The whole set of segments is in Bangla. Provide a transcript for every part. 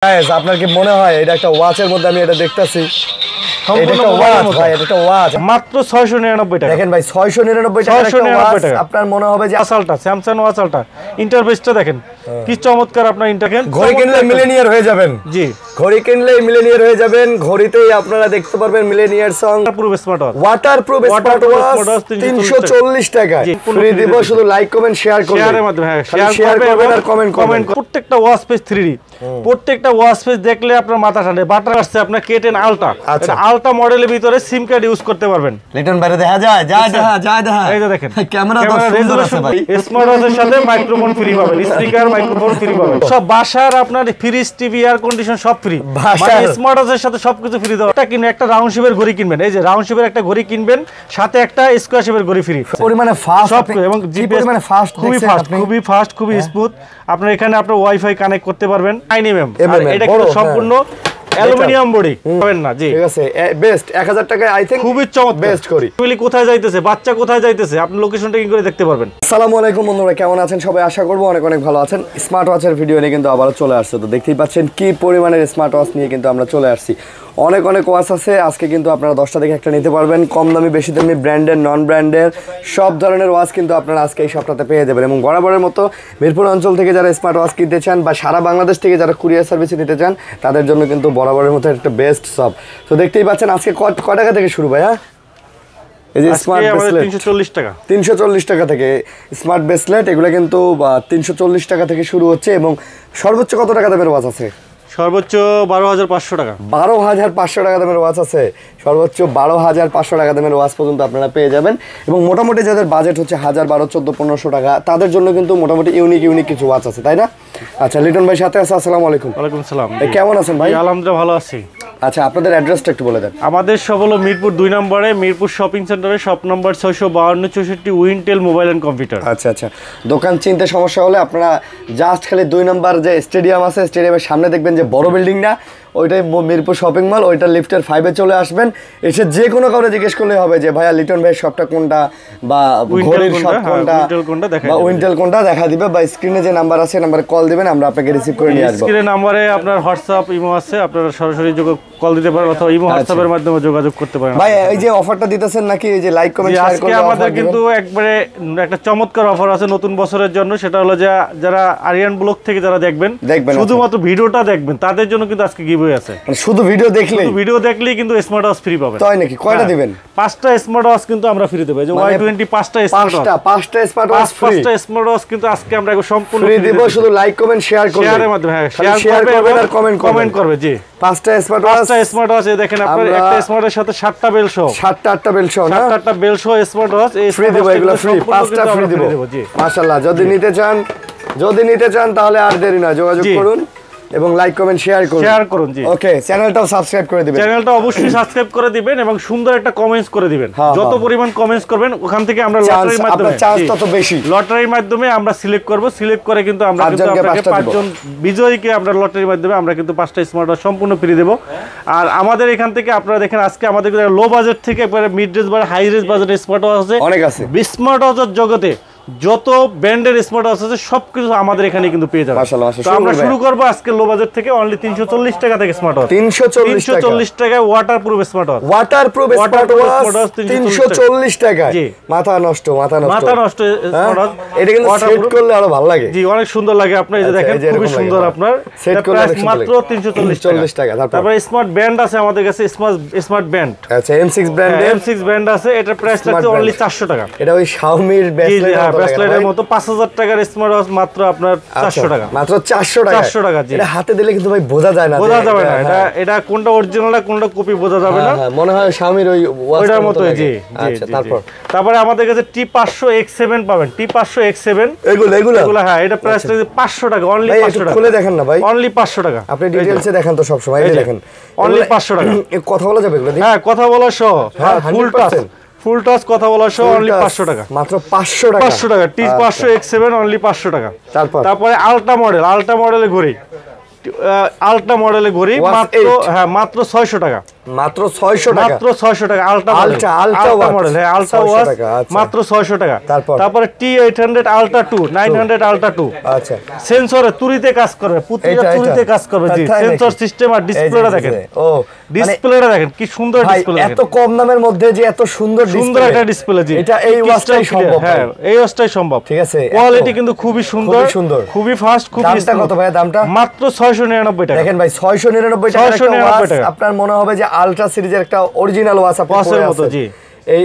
গাইস আপনার কি মনে হয় এটা একটা ওয়াচের মধ্যে আমি এটা দেখতাছি এটা একটা ওয়াচ ভাই এটা একটা ওয়াচ মাত্র 699 টাকা দেখেন ভাই 699 টাকা একটা ওয়াচ আপনার মনে হবে যে আসালটা স্যামসাং ওয়াচ আলটা ইন্টারফেসটা দেখেন কি চমৎকার আপনার ইন্টারফেস ঘড়ি কিনলে মিলেনিয়ার হয়ে যাবেন জি ঘড়ি কিনলে মিলেনিয়ার হয়ে যাবেন ঘড়িতেই আপনারা দেখতে পারবেন মিলেনিয়ার সং পুরো smart watch waterproof smart watch 340 টাকা ফ্রি দিব শুধু লাইক কমেন্ট শেয়ার করবেন শেয়ারের মাধ্যমে শেয়ার করবেন আর কমেন্ট করবেন প্রত্যেকটা ওয়াচ পেজ 3D প্রত্যেকটা ওয়াচ পেজ দেখলে আপনার মাথা ঠান্ডা বাটার আসছে আপনার K10 আলটা আচ্ছা আলটা মডেলের ভিতরে সিম কার্ড ইউজ করতে পারবেন লিটন বাইরে দেখা যায় দেখা এই যে দেখেন ক্যামেরা তো সুন্দর আছে ভাই স্মার্ট ওয়াচের সাথে মাইক্রোফোন ফ্রি পাবেন স্পিকার মাইক্রোফোন ফ্রি পাবেন সব বাসার আপনার ফ্রিজ টিভি এয়ার কন্ডিশন সব ফ্রি মানে স্মার্ট ওয়াচের সাথে সবকিছু ফ্রি দাও এটা কিনে একটা রাউন্ড শেপের ঘড়ি কিনবেন এই যে রাউন্ড শেপের একটা ঘড়ি কিনবেন সাথে একটা স্কয়ার শেপের ঘড়ি ফ্রি পরিমাণে ফাস্ট এবং জিপিএস মানে ফাস্ট খুবই ফাস্ট খুবই স্মুথ আপনার এখানে আপনার ওয়াইফাই কানেক্ট করতে পারবেন 9mm আর এটা কিন্তু সম্পূর্ণ অ্যালুমিনিয়াম বডি পাবেন না জি ঠিক আছে বেস্ট 1000 টাকায় আই থিং খুবই চমৎকার বেস্ট করি ফ্যামিলি কোথায় যাইতেছে বাচ্চা কোথায় যাইতেছে আপনি লোকেশনটা কি করে দেখতে পারবেন আসসালামু আলাইকুম বন্ধুরা কেমন আছেন সবাই আশা করব অনেক অনেক ভালো আছেন স্মার্ট ওয়াচের ভিডিও নিয়ে কিন্তু আবারো চলে আসছে তো দেখতেই পাচ্ছেন কি পরিমাণের স্মার্ট ওয়াচ নিয়ে কিন্তু আমরা চলে আসছি অনেক অনেক ওয়াচ আছে আজকে কিন্তু আপনারা 10টা থেকে একটা নিতে পারবেন কম দামি বেশি দামি ব্র্যান্ডের নন ব্র্যান্ডের সব ধরনের ওয়াচ কিন্তু আপনারা আজকে এই সপ্তাহে পেয়ে যাবেন এবং বরাবরের মতো মিরপুর অঞ্চল থেকে যারা স্মার্ট ওয়াচ কিনতে চান বা সারা বাংলাদেশ থেকে যারা কুরিয়ার সার্ভিসে নিতে চান তাদের জন্য কিন্তু বরাবরের মতো একটা বেস্ট শপ তো দেখতেই পাচ্ছেন আজকে কত টাকা থেকে শুরু ভাইয়া এই যে স্মার্ট ব্রেসলেট 340 টাকা 340 টাকা থেকে স্মার্ট ব্রেসলেট এগুলো কিন্তু 340 টাকা থেকে শুরু হচ্ছে এবং সর্বোচ্চ কত টাকা দামের ওয়াচ আছে সর্বোচ্চ 12500 টাকা 12500 টাকা দামের ওয়াচ আছে সর্বোচ্চ 12500 টাকা দামের ওয়াচ পর্যন্ত আপনারা পেয়ে যাবেন এবং মোটামুটি যাদের বাজেট হচ্ছে 1000 12 14 1500 টাকা তাদের জন্য কিন্তু মোটামুটি ইউনিক কিছু ওয়াচ আছে তাই না আচ্ছা লিটন ভাই সাথে আছে আসসালামু আলাইকুম ওয়ালাইকুম সালাম কেমন আছেন ভাই আলহামদুলিল্লাহ ভালো আছি আচ্ছা আপনাদের অ্যাড্রেসটা একটু বলে দেন আমাদের সব হলো মিরপুর 2 নম্বরে মিরপুর শপিং সেন্টারে shop number 652 64 Wintel mobile and computer আচ্ছা দোকান চিনতে সমস্যা হলে আপনারা জাস্ট খালি 2 নম্বর যে স্টেডিয়াম আছে স্টেডিয়ামের সামনে দেখবেন যে বড় বিল্ডিংটা ওইটাই মিরপুর শপিং মল ওইটা লিফটের 5-এ চলে আসবেন এসে যে কোনো কাউকে জিজ্ঞেস করলে হবে যে ভাইয়া লিটন ভাই শপটা কোনটা বা ঘড়ির শপ কোনটা বা উইন্টেল কোনটা দেখা দিবে বা স্ক্রিনে যে নাম্বার আছে নাম্বারে কল দিবেন আমরা আপনাকে রিসিভ করে নিয়ে আসব স্ক্রিনে নম্বরে আপনার হোয়াটসঅ্যাপ ইমো আছে আপনারা সরাসরি কল দিতে পারেন অথবা ইমো হোয়াটসঅ্যাপের মাধ্যমে যোগাযোগ করতে পারেন ভাই এই যে অফারটা দিতেছেন নাকি এই যে লাইক কমেন্ট শেয়ার করে আমাদের কিন্তু একবারে একটা চমৎকার অফার আছে নতুন বছরের জন্য সেটা হলো যে যারা আরিয়ান ব্লগ থেকে যারা দেখবেন শুধুমাত্র ভিডিওটা দেখবেন তাদের জন্য কিন্তু আজকে গিভওয়ে আছে শুধু ভিডিও দেখলেই কিন্তু স্মার্ট ওয়াচ ফ্রি পাবেন তাই নাকি কয়টা দিবেন 5টা স্মার্ট ওয়াচ কিন্তু আমরা ফ্রি দেব এই যে Y20 5টা স্মার্ট ওয়াচ ফ্রি 5টা স্মার্ট ওয়াচ কিন্তু আজকে আমরা সম্পূর্ণ ফ্রি দেব শুধু লাইক কমেন্ট শেয়ার করবেন শেয়ারের মাধ্যমে শেয়ার করবেন আর কমেন্ট করবে জি 5টা স্মার্ট ওয়াচ এই দেখেন আপনার একটা স্মার্টের সাথে 7টা বেল সহ 7টা 8টা বেল সহ না 7টা বেল সহ স্মার্ট ওয়াচ এই ফ্রি দেব এগুলো ফ্রি 5টা ফ্রি দেব মাশাআল্লাহ যদি নিতে চান তাহলে আর দেরি না যোগাযোগ করুন এবং লাইক কমেন্ট শেয়ার করুন জি ওকে চ্যানেলটাও সাবস্ক্রাইব করে দিবেন চ্যানেলটা অবশ্যই সাবস্ক্রাইব করে দিবেন এবং সুন্দর একটা কমেন্টস করে দিবেন যত পরিমাণ কমেন্টস করবেন ওখান থেকে আমরা লটারির মাধ্যমে আপনার চান্স তত বেশি লটারির মাধ্যমে আমরা সিলেক্ট করে কিন্তু আমরা কিন্তু আপনাকে 5 জন বিজয়ীকে আমরা লটারির মাধ্যমে আমরা কিন্তু 5টা স্মার্ট ওয়াচ সম্পূর্ণ ফ্রি দেব আর আমাদের এখান থেকে আপনারা দেখেন আজকে আমাদের লো বাজেট থেকে একবারে মিড রেঞ্জ বা হাই রেঞ্জ বাজেটের স্মার্ট ওয়াচ আছে অনেক আছে স্মার্ট ওয়াচের জগতে যত ব্র্যান্ডের স্মার্ট ওয়াচ আছে সবকিছু আমাদের এখানে কিন্তু পেয়ে যাবেন মাশাআল্লাহ তো আমরা শুরু করব আজকে লো বাজেট থেকে অনলি 340 টাকা থেকে স্মার্ট ওয়াচ 340 টাকায় ওয়াটারপ্রুফ স্মার্ট ওয়াচ 340 টাকা মাথা নষ্ট স্মার্ট ওয়াচ এটা কিন্তু সেট করলে আরো ভালো লাগে জি অনেক সুন্দর লাগে আপনি এই যে দেখেন খুব সুন্দর আপনার সেট করলে মাত্র 340 টাকা তারপর স্মার্ট ব্যান্ড আছে আমাদের কাছে স্মার্ট ব্যান্ড আচ্ছা M6 ব্যান্ড আছে এটার প্রাইস হচ্ছে অনলি 400 টাকা এটা ওই Xiaomi এর ব্রেসলেটের মতো 5000 টাকার স্মার্ট ওয়াচ মাত্র আপনার 400 টাকা মাত্র 400 টাকা জি এটা হাতে দিলে কিন্তু ভাই বোঝা যায় না এটা কোনটা অরিজিনাল আর কোনটা কপি বোঝা যাবে না মনে হয় Xiaomi ওই ওইটার মতো জি আচ্ছা তারপরে আমাদের কাছে T500 X7 পাবেন T500 X7 এগুলো হ্যাঁ এটা প্রাইস 500 টাকা অনলি 500 টাকা খুলে দেখেন না ভাই অনলি 500 টাকা আপনি ডিটেইলসে দেখেন তো সব সময় এই দেখেন অনলি 500 টাকা কথা বলা যাবে এগুলো হ্যাঁ কথা বলা সহ হ্যাঁ ফুল টাচ কথা বলা সহ অনলি 500 টাকা মাত্র 500 টাকা T500 X7 অনলি 500 টাকা তারপরে আলটা মডেলের ঘড়ি মাত্র 600 টাকা মাত্র 600 টাকা, মাত্র 600 টাকা। আলট্রা মডেল, হ্যাঁ আলট্রা ওয়াচ মাত্র 600 টাকা। তারপরে T800 আলট্রা 2, 900 আলট্রা 2। আচ্ছা, সেন্সরে তুরিতে কাজ করবে, প্রতিটা তুরিতে কাজ করবে। জি, সেন্সর সিস্টেম আর ডিসপ্লেটা দেখেন। ও ডিসপ্লেটা দেখেন কি সুন্দর ডিসপ্লে, এত কম দামের মধ্যে যে এত সুন্দর সুন্দর একটা ডিসপ্লে। জি, এটা এই ওয়াচটাই সম্ভব। হ্যাঁ, এই ওয়াচটাই সম্ভব। ঠিক আছে, কোয়ালিটি কিন্তু খুবই সুন্দর, খুবই ফাস্ট, খুবই দামটা কত ভাই? দামটা মাত্র 699 টাকা। দেখেন ভাই, 699 টাকা একটা ওয়াচ, আপনার মনে হবে যে আলট্রা সিরিজের একটা অরিজিনাল ওয়াচ আপনি পরে আছেন। জি,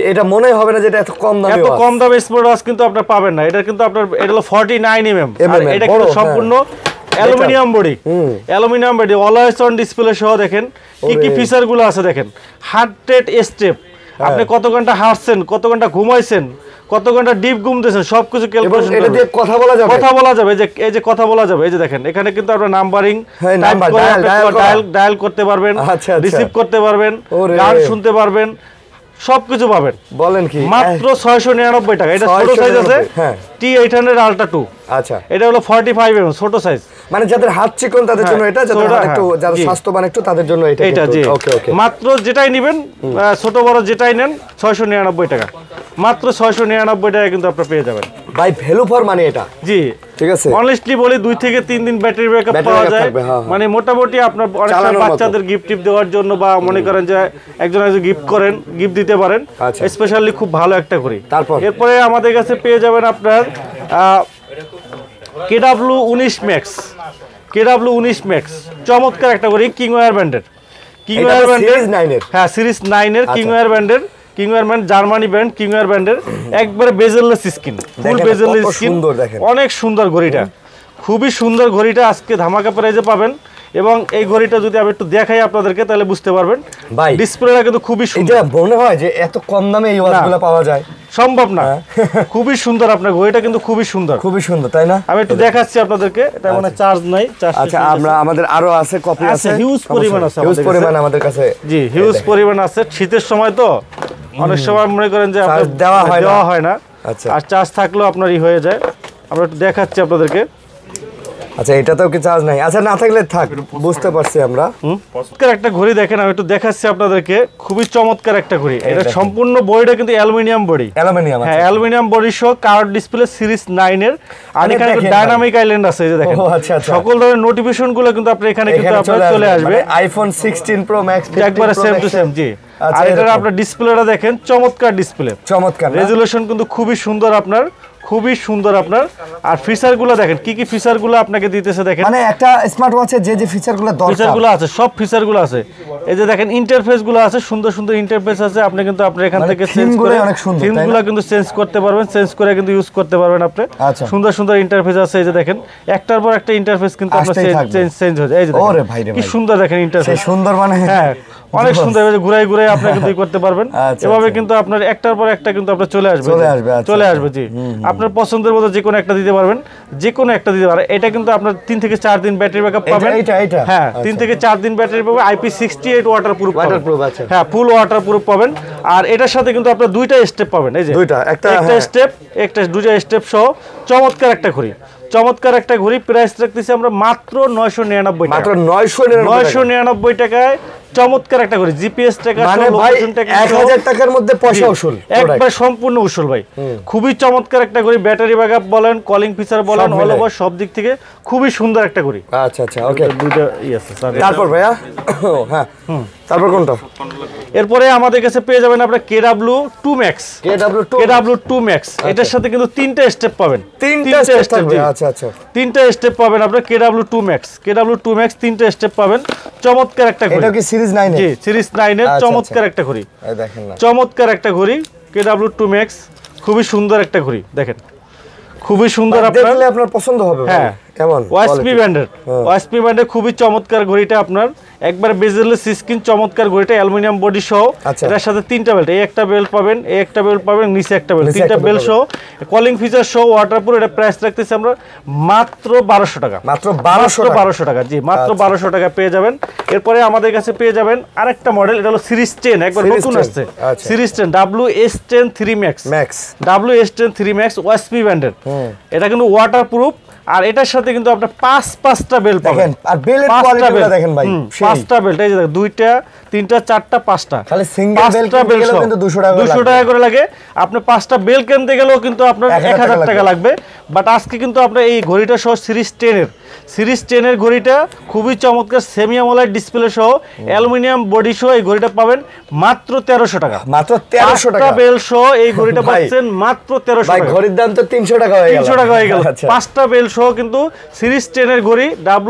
এটা মনে হবে না যে এটা এত কম দামে এত কম দামে স্মার্ট ওয়াচ কিন্তু আপনার পাবেন না। এটা কিন্তু আপনার এটা হলো 49 mm, আর এটা কিন্তু সম্পূর্ণ aluminium body, aluminium body, always on display সহ। দেখেন কি কি ফিচার গুলো আছে দেখেন। হার্ট রেট স্টেপ, আপনি কত ঘন্টা হাঁটছেন, কত ঘন্টা ঘুমাইছেন, কত ঘন্টা ডিপ ঘুম দিয়েছেন, সবকিছু ক্যালকুলেশন। এটা দিয়ে কথা বলা যাবে, কথা বলা যাবে। এই যে কথা বলা যাবে, এই যে দেখেন এখানে কিন্তু আপনার নাম্বারিং ডায়াল করতে পারবেন, রিসিভ করতে পারবেন, গান শুনতে পারবেন, সবকিছু পাবেন। বলেন কি, মাত্র 699 টাকা। এটা ছোট সাইজ আছে, T800 আলট্রা 2। আচ্ছা, এটা হলো 45 mm ছোট সাইজ, মানে যাদের হাত চিকন তাদের জন্য এটা, যাদের হাত একটু যারা স্বাস্থ্যবান একটু তাদের জন্য এটা। জি, ওকে ওকে। মাত্র যেটাই নেবেন, ছোট বড় যেটাই নেন, 699 টাকা। মাত্র 699 টাকা কিন্তু আপনি পেয়ে যাবেন ভাই, ভ্যালু ফর মানি এটা। জি, ঠিক আছে। অনেস্টলি বলি 2 থেকে 3 দিন ব্যাটারি ব্যাকআপ পাওয়া যায়। মানে মোটামুটি আপনার অনেক বাচ্চাদের গিফট দেওয়ার জন্য, বা মনে করেন যে একজন গিফট করেন, গিফট দিতে পারেন, স্পেশালি খুব ভালো একটা করি। এরপরে আমাদের কাছে পেয়ে যাবেন আপনার KW19 ম্যাক্স, KW19 ম্যাক্স, চমৎকার একটা করি, কিংওয়্যার ব্র্যান্ডের, কিংওয়্যার ব্র্যান্ডের, হ্যাঁ সিরিজ 9 এর কিংওয়্যার ব্র্যান্ডের, কিংওয়্যার ব্র্যান্ড, জার্মানি ব্র্যান্ড, কিংওয়্যার ব্র্যান্ডের, একবারে বেজেললেস স্ক্রিন, ফুল বেজেললেস স্ক্রিন, অনেক সুন্দর ঘড়িটা, খুবই সুন্দর ঘড়িটা। আজকে ধামাকা প্রাইজে পাবেন। এবং এই ঘড়িটা যদি আমি একটু দেখাই আপনাদেরকে, তাহলে বুঝতে পারবেন। ভাই, ডিসপ্লেটা কিন্তু খুবই সুন্দর। এটা মনে হয় যে এত কম দামে এই ওয়াচগুলো পাওয়া যায়, সম্ভব না। খুবই সুন্দর, আপনার ঘড়িটা কিন্তু খুবই সুন্দর, খুবই সুন্দর, তাই না? আমি একটু দেখাচ্ছি আপনাদেরকে। এটা মানে চার্জ নাই, চার্জ। আচ্ছা, আমাদের আরো আছে, কপি আছে, হিউজ পরিমাণ আছে, হিউজ পরিমাণ আমাদের কাছে। জি, হিউজ পরিমাণ আছে। শীতের সময় তো অনেক সময় মনে করেন যে দেওয়া হয় না, আর চার্জ থাকলেও আপনার হয়ে যায়। আমরা একটু দেখাচ্ছি আপনাদেরকে। আচ্ছা, এটাতেও কি চার্জ নাই? আচ্ছা, না থাকলে থাক, বুঝতে পারছি আমরা। চমৎকার একটা ঘড়ি দেখেন, আমি একটু দেখাচ্ছি আপনাদেরকে। খুবই চমৎকার একটা ঘড়ি। এটা সম্পূর্ণ বডিটা কিন্তু অ্যালুমিনিয়াম বডি, হ্যাঁ অ্যালুমিনিয়াম বডি সহ, কার্ড ডিসপ্লে, সিরিজ 9 এর। আর এখানে ডাইনামিক আইল্যান্ড আছে, এই যে দেখেন। সকল ধরনের নোটিফিকেশন গুলো কিন্তু আপনি এখানে কিন্তু আপনার চলে আসবে। আইফোন 16 প্রো ম্যাক্স একবারে সেম টু সেম। জি, আর এটার আপনার ডিসপ্লেটা দেখেন, চমৎকার ডিসপ্লে, চমৎকার রেজুলেশন কিন্তু খুবই সুন্দর আপনার, খুবই সুন্দর আপনার। আর ফিচারগুলো দেখেন, কি কি ফিচারগুলো আপনাকে দিতেছে দেখেন। মানে একটা স্মার্ট ওয়াচে যে যে ফিচারগুলো দরকার, ফিচারগুলো আছে, সব ফিচারগুলো আছে। এই যে দেখেন ইন্টারফেসগুলো আছে, সুন্দর সুন্দর ইন্টারফেস আছে। আপনি কিন্তু আপনি এখান থেকে চেঞ্জ করে, থিমগুলো কিন্তু চেঞ্জ করতে পারবেন, চেঞ্জ করে কিন্তু ইউজ করতে পারবেন আপনি। সুন্দর সুন্দর ইন্টারফেস আছে। এই যে দেখেন, একটার পর একটা ইন্টারফেস কিন্তু আপনার চেঞ্জ হয়ে যায়। এই যে কি সুন্দর দেখেন ইন্টারফেস, সুন্দর, মানে হ্যাঁ অনেক সুন্দর। ঘুরাই ঘুরাই আপনি কিন্তু করতে পারবেন। এভাবে কিন্তু আপনার একটার পর একটা কিন্তু আপনার চলে আসবে। জি, আপনার পছন্দের মতো যে কোনো একটা দিতে পারবেন, যে কোনো একটা দিতে পারেন। এটা কিন্তু আপনার 3 থেকে 4 দিন ব্যাটারি ব্যাকআপ পাবেন। হ্যাঁ, 3 থেকে 4 দিন ব্যাটারি পাবেন। IP68 ওয়াটারপ্রুফ, হ্যাঁ ফুল ওয়াটারপ্রুফ পাবেন। আর এটার সাথে কিন্তু আপনার দুইটা স্টেপ পাবেন। এই যে একটা স্টেপ, দুইটা স্টেপ সহ চমৎকার একটা ঘড়ি, চমৎকার একটা ঘড়ি। প্রাইস রাখতেছি আমরা মাত্র 999 টাকা, মাত্র 999 টাকায় চমৎকার একটা ঘড়ি। জিপিএস টাকা, মানে ভাই 1000 টাকার মধ্যে পয়সা উসুল, একবার সম্পূর্ণ উসুল ভাই। খুবই চমৎকার একটা ঘড়ি। ব্যাটারি ব্যাকআপ বলেন, কলিং ফিচার বলেন, অল ওভার সব দিক থেকে খুবই সুন্দর একটা ঘড়ি। আচ্ছা আচ্ছা, ওকে। দুইটা আছে স্যার। তারপর ভাইয়া, হ্যাঁ তারপর কোনটা? এরপরে আমাদের কাছে পেয়ে যাবেন আপনারা KW2 Max, KW2 Max। এটার সাথে কিন্তু 3টা স্টেপ পাবেন, 3টা স্টেপ। আচ্ছা আচ্ছা, 3টা স্টেপ পাবেন আপনারা। KW2 Max, KW2 Max 3টা স্টেপ পাবেন। চমৎকার একটা ঘড়ি। এটা কি সিরিজ 9 এর? জি, সিরিজ 9 এর চমৎকার একটা ঘড়ি। এই দেখেন না, চমৎকার একটা ঘড়ি KW2 Max, খুবই সুন্দর একটা ঘড়ি। দেখেন খুবই সুন্দর, আপনার পছন্দ হবে। হ্যাঁ, কেমন ওএসপি ব্র্যান্ডের, ওএসপি ব্র্যান্ডের খুবই চমৎকার ঘড়িটা আপনার। একবার বেজেলেস স্ক্রিন, চমৎকার ঘড়িটা, অ্যালুমিনিয়াম বডি সহ। এটার সাথে 3টা বেল্ট, এই একটা বেল্ট পাবেন, এই একটা বেল্ট পাবেন, নিচে একটা বেল্ট, 3টা বেল্ট সহ, কলিং ফিচার সহ, ওয়াটারপ্রুফ। এটা প্রাইস রাখতেছি আমরা মাত্র 1200 টাকা, মাত্র 1200 টাকা। জি, মাত্র 1200 টাকা পেয়ে যাবেন। এরপরে আমাদের কাছে পেয়ে যাবেন আরেকটা মডেল, এটা হলো সিরিজ 10, একবার নতুন আসছে, series 10 WS10 3 Max, WS10 3 Max OSP ব্র্যান্ডের। এটা কিন্তু ওয়াটারপ্রুফ, আর এটার সাথে কিন্তু আপনার পাঁচটা বেল্ট দেখেন, আর বেলের কোয়ালিটিটা দেখেন ভাই, পাঁচটা বেল্ট, এই যে দেখেন, দুইটা, তিনটা, চারটা, পাঁচটা, খালি সিঙ্গেল বেল্ট কিনতে কিন্তু 200 টাকা করে লাগে। আপনি পাঁচটা বেল্ট কিনতে গেলেও কিন্তু আপনার 1000 টাকা লাগবে। বাট আজকে কিন্তু আপনার এই ঘড়িটা সহ সিরিজ 10 এর ঘড়িটা খুবই চমৎকার সেমি অ্যামোলেড ডিসপ্লে সহ অ্যালুমিনিয়াম বডি সহ এই ঘড়িটা পাবেন মাত্র 1300 টাকা। মাত্র 1300 টাকা বেল্ট সহ এই ঘড়িটা পাচ্ছেন মাত্র 1300 ভাই, টাকা। ঘড়ির দাম তো 300 টাকা হয়ে গেল। 300 টাকা হয়ে গেল। আচ্ছা। পাঁচটা বেল্ট সহ কিন্তু সিরিজ 10 এর ঘড়ি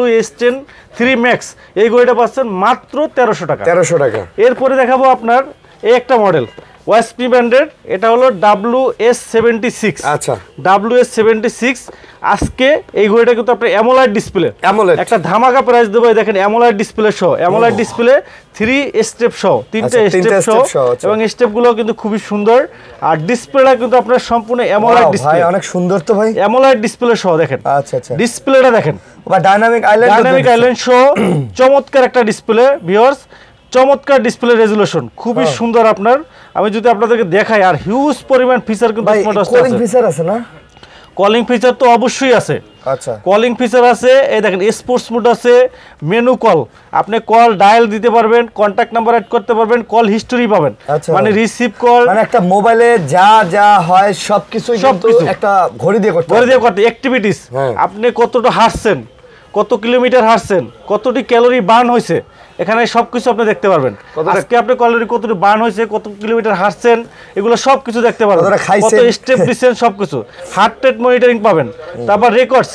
WS10 3 Max এই ঘড়িটা পাচ্ছেন মাত্র 1300 টাকা। 1300 টাকা। এরপরে দেখাবো আপনার এই একটা মডেল ওয়াসপি ব্র্যান্ডের, এটা হলো WS76। আচ্ছা, WS76 আজকে এই ঘড়িটা কিন্তু আপনার অ্যামোলেড ডিসপ্লে, একটা ধামাকা প্রাইস দেবো। দেখেন অ্যামোলেড ডিসপ্লে সহ, অ্যামোলেড ডিসপ্লে 3 স্টেপ সহ, 3টা স্টেপ সহ, এবং স্টেপগুলো কিন্তু খুবই সুন্দর। আর ডিসপ্লেটা কিন্তু আপনার সম্পূর্ণ অ্যামোলেড ডিসপ্লে, অনেক সুন্দর তো ভাই, অ্যামোলেড ডিসপ্লে সহ দেখেন। আচ্ছা আচ্ছা, ডিসপ্লেটা দেখেন, বা ডাইনামিক আইল্যান্ড সহ চমৎকার একটা ডিসপ্লে ভিউয়ার্স, চমৎকার ডিসপ্লে রেজুলেশন খুবই সুন্দর আপনার। আমি যদি আপনাদেরকে দেখাই, আর হিউজ পরিমাণ ফিচার কিন্তু কলিং ফিচার আছে না? কলিং ফিচার তো অবশ্যই আছে। আচ্ছা, কলিং ফিচার আছে, এই দেখেন স্পোর্টস মোড আছে, মেনু কল, আপনি কল ডায়াল দিতে পারবেন, কন্টাক্ট নাম্বার অ্যাড করতে পারবেন, কল হিস্টোরি পাবেন, মানে রিসিভ কল, মানে একটা মোবাইলে যা যা হয় সবকিছুই কিন্তু একটা ঘড়ি দিয়ে করতে অ্যাক্টিভিটিস, আপনি কতটা হাঁটছেন, কত কিলোমিটার হাঁটছেন, কতটি ক্যালোরি বার্ন হয়েছে, এখানে সবকিছু আপনি দেখতে পারবেন। আজকে আপনি ক্যালোরি কতটি বার্ন হয়েছে, কত কিলোমিটার হাঁটছেন, এগুলো সবকিছু দেখতে পারবেন, কত স্টেপ দিচ্ছেন সবকিছু। হার্ট রেট মনিটরিং পাবেন, তারপর রেকর্ড,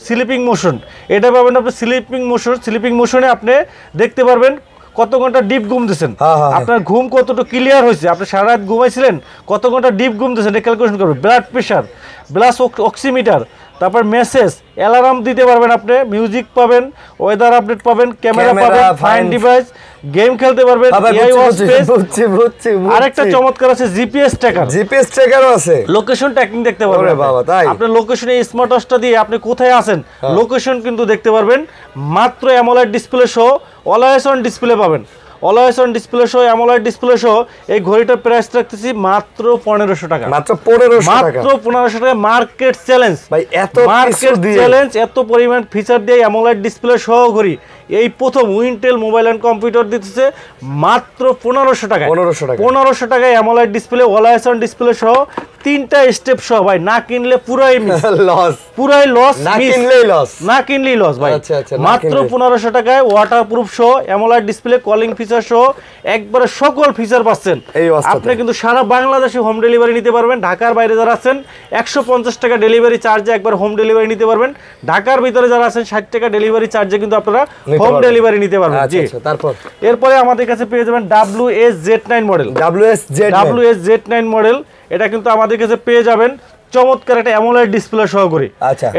স্লিপিং মোশন এটা পাবেন আপনি। স্লিপিং মোশনে আপনি দেখতে পারবেন কত ঘন্টা ডিপ ঘুম দিয়েছেন, আপনার ঘুম কতটা ক্লিয়ার হয়েছে, আপনি সারা রাত ঘুমাইছিলেন, কত ঘন্টা ডিপ ঘুম দিয়েছেন এটা ক্যালকুলেশন করবেন। ব্লাড প্রেশার, ব্লাড অক্সিমিটার, তারপর মেসেজ, অ্যালার্ম দিতে পারবেন আপনি, মিউজিক পাবেন, ওয়েদার আপডেট পাবেন, ক্যামেরা পাবেন, ফাইন ডিভাইস, গেম খেলতে পারবেন। আরেকটা চমৎকার আছে জিপিএস ট্র্যাকারও আছে, লোকেশন ট্র্যাকিং দেখতে পারবেন। আপনি লোকেশনে স্মার্ট ওয়াচটা দিয়ে আপনি কোথায় আছেন লোকেশন কিন্তু দেখতে পারবেন। মাত্র অ্যামোলেড ডিসপ্লে সহ অলওয়েজ অন ডিসপ্লে পাবেন, অলওয়েজ অন ডিসপ্লে সহ অ্যামোলেড ডিসপ্লে সহ এই ঘড়িটার প্রাইস রাখতেছি মাত্র 1500 টাকা। মাত্র 1500 টাকা। মার্কেট চ্যালেঞ্জ ভাই, এত পরিমাণ ফিচার দিয়ে অ্যামোলেড ডিসপ্লে সহ ঘড়ি এই প্রথম উইন্টেল মোবাইল এন্ড কম্পিউটার দিতেছে মাত্র 1500 টাকা। 1500 টাকায় AMOLED display, always on display সহ 3টা স্টেপ সহ। ভাই না কিনলে পুরাই লস, না কিনলেই লস ভাই। মাত্র 1500 টাকায় ওয়াটারপ্রুফ সহ অ্যামোলেড ডিসপ্লে, কলিং ফিচার সহ একবারে সকল ফিচার পাচ্ছেন। আপনি কিন্তু সারা বাংলাদেশে হোম ডেলিভারি নিতে পারবেন। ঢাকার বাইরে যারা আছেন 150 টাকা ডেলিভারি চার্জে একবার হোম ডেলিভারি নিতে পারবেন। ঢাকার ভিতরে যারা আছেন 60 টাকা ডেলিভারি চার্জে কিন্তু আপনারা হোম ডেলিভারি নিতে পারবেন। জি, এরপরে আমাদের কাছে পেয়ে যাবেন WS-Z9 মডেল। WS-Z9 মডেল, এটা কিন্তু আমাদের কাছে পেয়ে যাবেন চমৎকার একটা অ্যামোলেড ডিসপ্লে সহ ঘড়ি।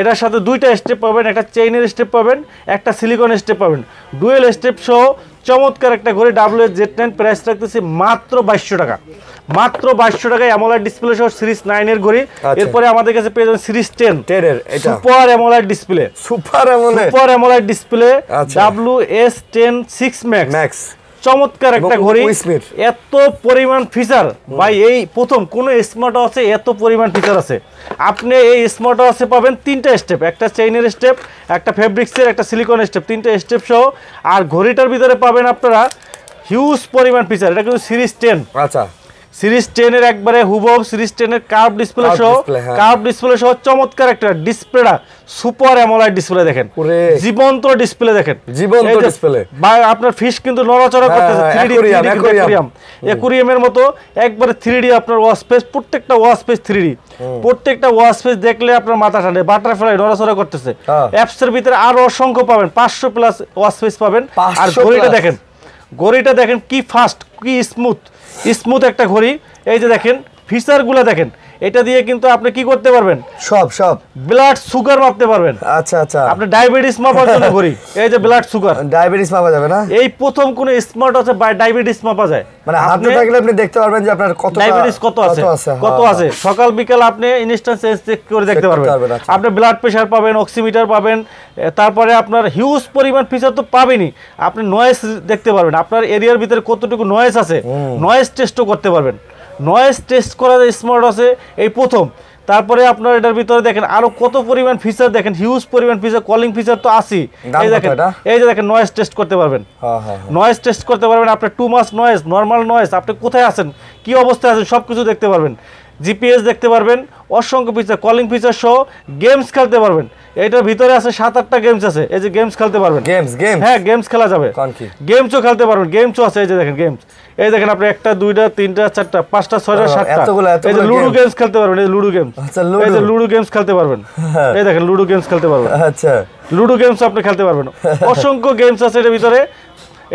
এটার সাথে 2টা স্টেপ পাবেন, একটা চেইনের স্টেপ পাবেন, একটা সিলিকন স্টেপ পাবেন, ডুয়েল স্টেপ সহ চমৎকার একটা ঘড়ি। WS-Z9 প্রাইস রাখতেছি মাত্র 2200 টাকা। মাত্র 2200 টাকায় অ্যামোলেড ডিসপ্লে সহ সিরিজ 9 এর ঘড়ি। এরপরে আমাদের কাছে পেয়ে যাবেন সিরিজ 10 এর super AMOLED display, super AMOLED display WS10 6 Max। চমৎকার একটা ঘড়ি, এত পরিমাণ ফিচার ভাই, এই প্রথম কোন স্মার্ট ওয়াচে এত পরিমাণ ফিচার আছে। আপনি এই স্মার্ট ওয়াচে পাবেন 3টা স্টেপ, একটা চেইনের স্টেপ, একটা ফেব্রিক্সের, একটা সিলিকন স্টেপ, 3টা স্টেপ সহ। আর ঘড়িটার ভিতরে পাবেন আপনারা হিউজ পরিমাণ ফিচার। এটা কিন্তু সিরিজ 10। আচ্ছা, সিরিজ 10 এর একবারে হুবহু সিরিজ 10 এর কার্ভ ডিসপ্লে সহ চমৎকার একটা ডিসপ্লেটা সুপার অ্যামোলেড ডিসপ্লে দেখেন, জীবন্ত ডিসপ্লে দেখেন, ভাই আপনার ফিশ কিন্তু নড়াচড়া করতেছে, 3D অ্যাকুয়ারিয়ামের মতো একবারে 3D আপনার ওয়াচ স্পেস, প্রত্যেকটা ওয়াচ স্পেস 3D, প্রত্যেকটা ওয়াচ স্পেস দেখলে আপনার মাথা ঠান্ডা, বাটারফ্লাই নড়াচড়া করতেছে। অ্যাপস এর ভিতরে আরো অসংখ্য পাবেন, 500 প্লাস ওয়াচ স্পেস পাবেন। আর ঘড়িটা দেখেন কি ফাস্ট, কি স্মুথ একটা ঘড়ি। এই যে দেখেন ফিচারগুলো দেখেন, এটা দিয়ে কিন্তু আপনি কি করতে পারবেন, সব ব্লাড সুগার মাপতে পারবেন। আচ্ছা, আপনি ডায়াবেটিস মাপার জন্য ঘড়ি, এই যে ব্লাড সুগার, ডায়াবেটিস মাপা যাবে না, এই প্রথম কোন স্মার্ট আছে বাই ডায়াবেটিস মাপা যায়, মানে হাতে থাকলে আপনি দেখতে পারবেন যে আপনার কত ডায়াবেটিস কত আছে। সকাল বিকাল আপনি ইনস্ট্যান্ট চেক করে দেখতে পারবেন। আপনি ব্লাড প্রেশার পাবেন, অক্সিমিটার পাবেন, তারপরে আপনার হিউজ পরিমাণ ফিচার তো পাবেনই, আপনি নয়েজ দেখতে পারবেন, আপনার এরিয়ার ভিতরে কতটুকু নয়েজ আছে নয়েজ টেস্টও করতে পারবেন। নয়েজ টেস্ট করা স্মার্ট আছে এই প্রথম, তারপরে আপনার এটার ভিতরে দেখেন আরো কত পরিমাণ ফিচার, দেখেন হিউজ পরিমাণ ফিচার, কলিং ফিচার তো আছে। এই দেখেন, এই যে দেখেন নয়েজ টেস্ট করতে পারবেন, নয়েজ টেস্ট করতে পারবেন, আপনার টু মাস নয়েজ, নরমাল নয়েজ, আপনি কোথায় আছেন, কি অবস্থায় আছেন, সবকিছু দেখতে পারবেন। জিপিএস দেখতে পারবেন, অসংখ্য ফিচার, কলিং ফিচার সহ গেমস খেলতে পারবেন। এটার ভিতরে আছে 7-8টা গেমস আছে, এই যে গেমস খেলতে পারবেন। হ্যাঁ, গেমস খেলা যাবে, গেমসও খেলতে পারবেন, গেমসও আছে। এই যে দেখেন গেমস, এই দেখেন আপনি 1টা 2টা 3টা 4টা 5টা 6টা 7টা, এই যে লুডো গেমস খেলতে পারবেন, এই যে লুডো গেমস, এই যে লুডো গেমস খেলতে পারবেন, এই দেখেন লুডো গেমস খেলতে পারবেন। আচ্ছা, লুডো গেমস আপনি খেলতে পারবেন, অসংখ্য গেমস আছে এর ভিতরে।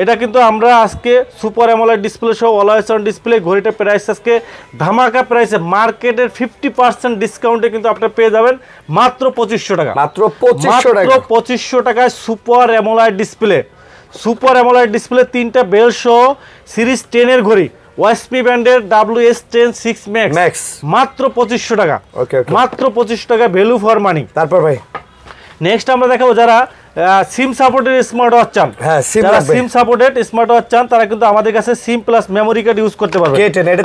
এটা কিন্তু আমরা আজকে সুপার অ্যামোলেড ডিসপ্লে সহ অলওয়েজ অন ডিসপ্লে ঘড়িটার প্রাইস আজকে ধামাকা প্রাইসে, মার্কেটের 50% ডিসকাউন্টে কিন্তু আপনারা পেয়ে যাবেন মাত্র 2500 টাকা। মাত্র 2500 টাকায় super AMOLED display, super AMOLED display 3টা বেল সহ সিরিজ 10 এর ঘড়ি, ওয়াইএসপি ব্র্যান্ডের WS10 6 ম্যাক্স, মাত্র 2500 টাকা। মাত্র 2500 টাকা, ভ্যালু ফর মানি। তারপর ভাই নেক্সট আমরা দেখাবো যারা সিম সাপোর্টেড স্মার্ট ওয়াচ চান, যারা সিম সাপোর্টেড স্মার্ট ওয়াচ চান তারা কিন্তু আমাদের কাছে সিম প্লাস মেমোরি কার্ড ইউজ করতে পারবে।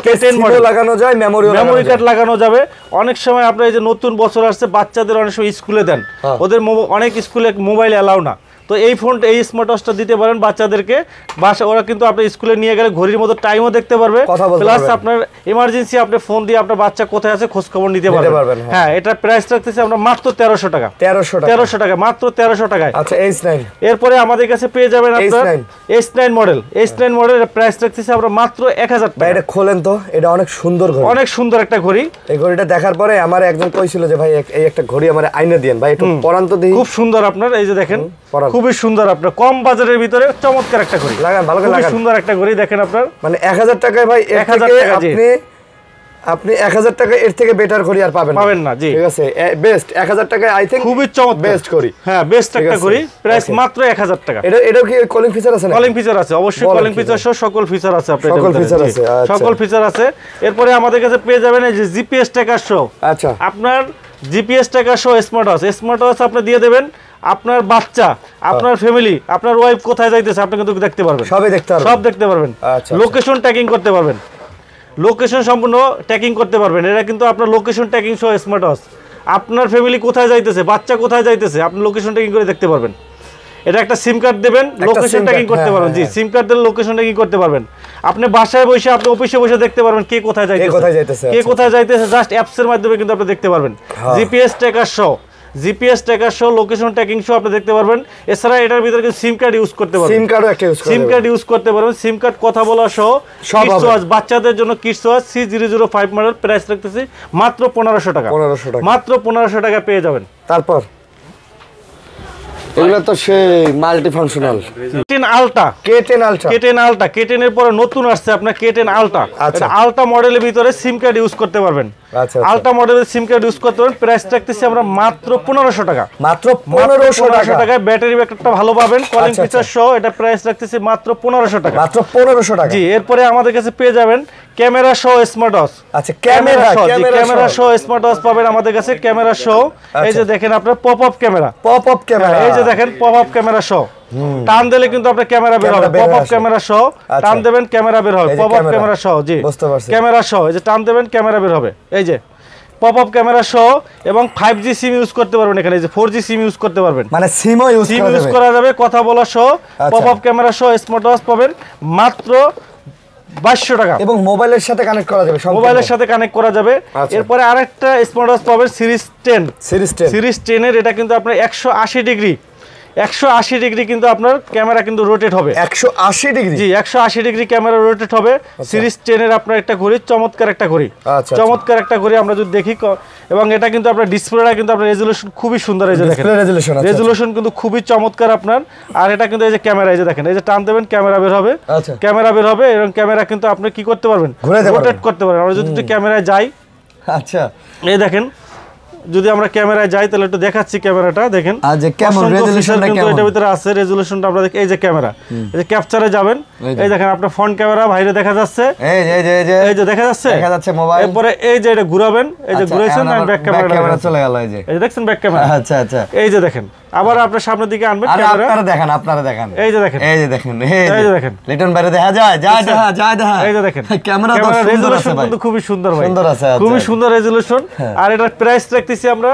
K10 মডেল লাগানো যায়, মেমোরি কার্ড লাগানো যাবে। অনেক সময় আপনার এই যে নতুন বছর আসছে, বাচ্চাদের অনেক সময় স্কুলে দেন, ওদের অনেক স্কুলে মোবাইল অ্যালাউ না, তো এই ফোনটা, এই স্মার্ট ওয়াচটা দিতে পারেন বাচ্চাদেরকে। ওরা কিন্তু আপনি স্কুলে নিয়ে গেলে ঘড়ির মতো টাইমও দেখতে পারবে, প্লাস আপনার ইমার্জেন্সি আপনি ফোন দিয়ে আপনার বাচ্চা কোথায় আছে খোঁজ খবর নিতে পারবেন। হ্যাঁ, এটা প্রাইস রাখতেছি আমরা মাত্র 1300 টাকা। 1300 টাকা, মাত্র 1300 টাকায়। আচ্ছা, H9 এরপরে আমাদের কাছে পেয়ে যাবেন আপনার H9 মডেল, H9 মডেলের প্রাইস রাখতেছি আমরা মাত্র 1000 টাকা। এটা খোলেন তো, এটা অনেক সুন্দর ঘড়ি, অনেক সুন্দর একটা ঘড়ি। এই ঘড়িটা দেখার পরে আমার একজন কইছিল যে ভাই এই একটা ঘড়ি আমার আইনা দেন ভাই, একটু পরান তো দেখি। খুব সুন্দর আপনার, এই যে দেখেন খুবই সুন্দর, আপনার কম বাজারের ভিতরে চমৎকার একটা ঘড়ি, লাগান ভালো করে লাগান, সুন্দর একটা ঘড়ি দেখেন আপনার, মানে 1000 টাকায় ভাই, 1000 টাকা আপনি 1000 টাকা এর থেকে বেটার ঘড়ি আর পাবেন না। জি, ঠিক আছে, বেস্ট 1000 টাকায় আই থিং খুবই চমৎকার বেস্ট ঘড়ি। হ্যাঁ, বেস্ট একটা ঘড়ি, প্রাইস মাত্র 1000 টাকা। এটাও কি কলিং ফিচার আছে না? কলিং ফিচার আছে, অবশ্যই কলিং ফিচার সহ সকল ফিচার আছে আপনার, সকল ফিচার আছে, সকল ফিচার আছে। এরপরে আমাদের কাছে পেয়ে যাবেন এই যে জিপিএস ট্র্যাকার সহ। আচ্ছা, আপনার জিপিএস ট্র্যাকার সহ স্মার্ট ওয়াচ আপনি দিয়ে দেবেন, আপনার বাচ্চা, আপনার ফ্যামিলি, আপনার ওয়াইফ কোথায় যাইতেছে আপনি কিন্তু দেখতে পারবেন, সব দেখতে পারবেন। লোকেশন ট্র্যাকিং করতে পারবেন, লোকেশন সম্পূর্ণ ট্র্যাকিং করতে পারবেন। এটা কিন্তু আপনার লোকেশন ট্র্যাকিং সহ স্মার্ট ওয়াচ, আপনার ফ্যামিলি কোথায় যাইতেছে, বাচ্চা কোথায় যাইতেছে আপনি লোকেশন ট্র্যাকিং করে দেখতে পারবেন। এটা একটা সিম কার্ড দেবেন, লোকেশন ট্র্যাকিং করতে পারবেন। জি, সিম কার্ড দিলে লোকেশন ট্র্যাকিং করতে পারবেন। আপনি বাসায় বসে, আপনি অফিসে বসে দেখতে পারবেন কে কোথায় যাইতেছে, জাস্ট অ্যাপস এর মাধ্যমে কিন্তু আপনি দেখতে পারবেন। জিপিএস ট্র্যাকার সহ লোকেশন ট্র্যাকিং সহ আপনি দেখতে পারবেন। এছাড়া এটার ভিতরে কিন্তু সিম কার্ড ইউজ করতে পারবেন, সিম কার্ড কথা বলা সহ। কিডস ওয়াচ, বাচ্চাদের জন্য kids watch C005 model, price রাখতেছি মাত্র 1500 টাকা। মাত্র 1500 টাকা পেয়ে যাবেন। তারপর এগুলো তো সেই multi functional K10 ultra, K10 এর পরে নতুন আসছে আপনার K10 আলট্রা। এটা আলট্রা মডেলের ভিতরে সিম কার্ড ইউজ করতে পারবেন, আলট্রা মডেলের সিম কার্ড ইউজ করতে পারবেন। প্রাইস রাখতেছি আমরা মাত্র 1500 টাকা। মাত্র 1500 টাকায় ব্যাটারি ব্যাকআপটা ভালো পাবেন, কলিং ফিচার সহ। এটা প্রাইস রাখতেছি মাত্র 1500 টাকা। মাত্র 1500 টাকা। জি, এরপরে আমাদের কাছে পেয়ে যাবেন ক্যামেরা সহ স্মার্ট ওয়াচ। আচ্ছা, ক্যামেরা সহ স্মার্ট ওয়াচ পাবেন আমাদের কাছে, ক্যামেরা সহ। এই যে দেখেন আপনার পপ আপ ক্যামেরা, এই যে দেখেন পপ আপ ক্যামেরা সহ। টান দিলে কিন্তু আপনার ক্যামেরা বের হবে, পপ আপ ক্যামেরা সহ। টান দেবেন ক্যামেরা বের হবে, পপ আপ ক্যামেরা সহ। জি, ক্যামেরা সহ, এই যে টান দেবেন ক্যামেরা বের হবে, এই যে পপ আপ ক্যামেরা সহ। এবং 5G সিম ইউজ করতে পারবেন এখানে, এই যে 4G সিম ইউজ করতে পারবেন, মানে সিম ইউজ করা যাবে, কথা বলা সহ। পপ আপ ক্যামেরা সহ স্মার্ট ওয়াচ পাবেন মাত্র 2200 টাকা। এবং মোবাইলের সাথে কানেক্ট করা যাবে, এরপরে আরেকটা স্মার্ট ওয়াচ পাবেন সিরিজ 10 এর। এটা কিন্তু আপনার 180 ডিগ্রি কিন্তু আপনার ক্যামেরা কিন্তু রোটেট হবে, 180 ডিগ্রি। জি, 180 ডিগ্রি ক্যামেরা রোটেট হবে। সিরিজ 10 এর আপনার একটা ঘড়ি, চমৎকার একটা ঘড়ি, চমৎকার একটা ঘড়ি আমরা যদি দেখি। এবং এটা কিন্তু আপনার ডিসপ্লেটা কিন্তু আপনার রেজোলিউশন খুবই সুন্দর, এই যে দেখেন রেজোলিউশন কিন্তু খুবই চমৎকার আপনার। আর এটা কিন্তু এই যে ক্যামেরা, এই যে দেখেন, এই যে টান দেবেন ক্যামেরা বের হবে, এবং ক্যামেরা কিন্তু আপনি কি করতে পারবেন, রোটেট করতে পারবেন। আমরা যদি ক্যামেরায় যাই, আচ্ছা এই দেখেন, যদি আমরা ক্যামেরায় যাই তাহলে একটু দেখাচ্ছি ক্যামেরাটা দেখেন, এটার ভিতরে আছে রেজোলিউশনটা আমরা দেখি। এই যে ক্যামেরা, এই যে ক্যাপচারে যাবেন, এই দেখেন আপনার ফ্রন্ট ক্যামেরা বাইরে দেখা যাচ্ছে, এই যে দেখা যাচ্ছে মোবাইল। এরপরে এই যে এটা ঘুরাবেন, এই যে ঘুরাইছেন, ব্যাক ক্যামেরা চলে গেল, এই যে দেখছেন ব্যাক ক্যামেরা। আচ্ছা, এই যে দেখেন আবার আপনার সামনের দিকে আনবেন আরে ক্যামেরা। আপনারা দেখেন এই যে দেখেন, এই যে দেখেন এই যে দেখেন, লিটন বাইরে দেখা যায় দেখা এই যে দেখেন ক্যামেরা তো সুন্দর আছে রেজোলিউশন ভাই, কিন্তু খুবই সুন্দর ভাই, সুন্দর আছে, আচ্ছা। খুবই সুন্দর রেজোলিউশন। আর এটার প্রাইস রাখতেছি আমরা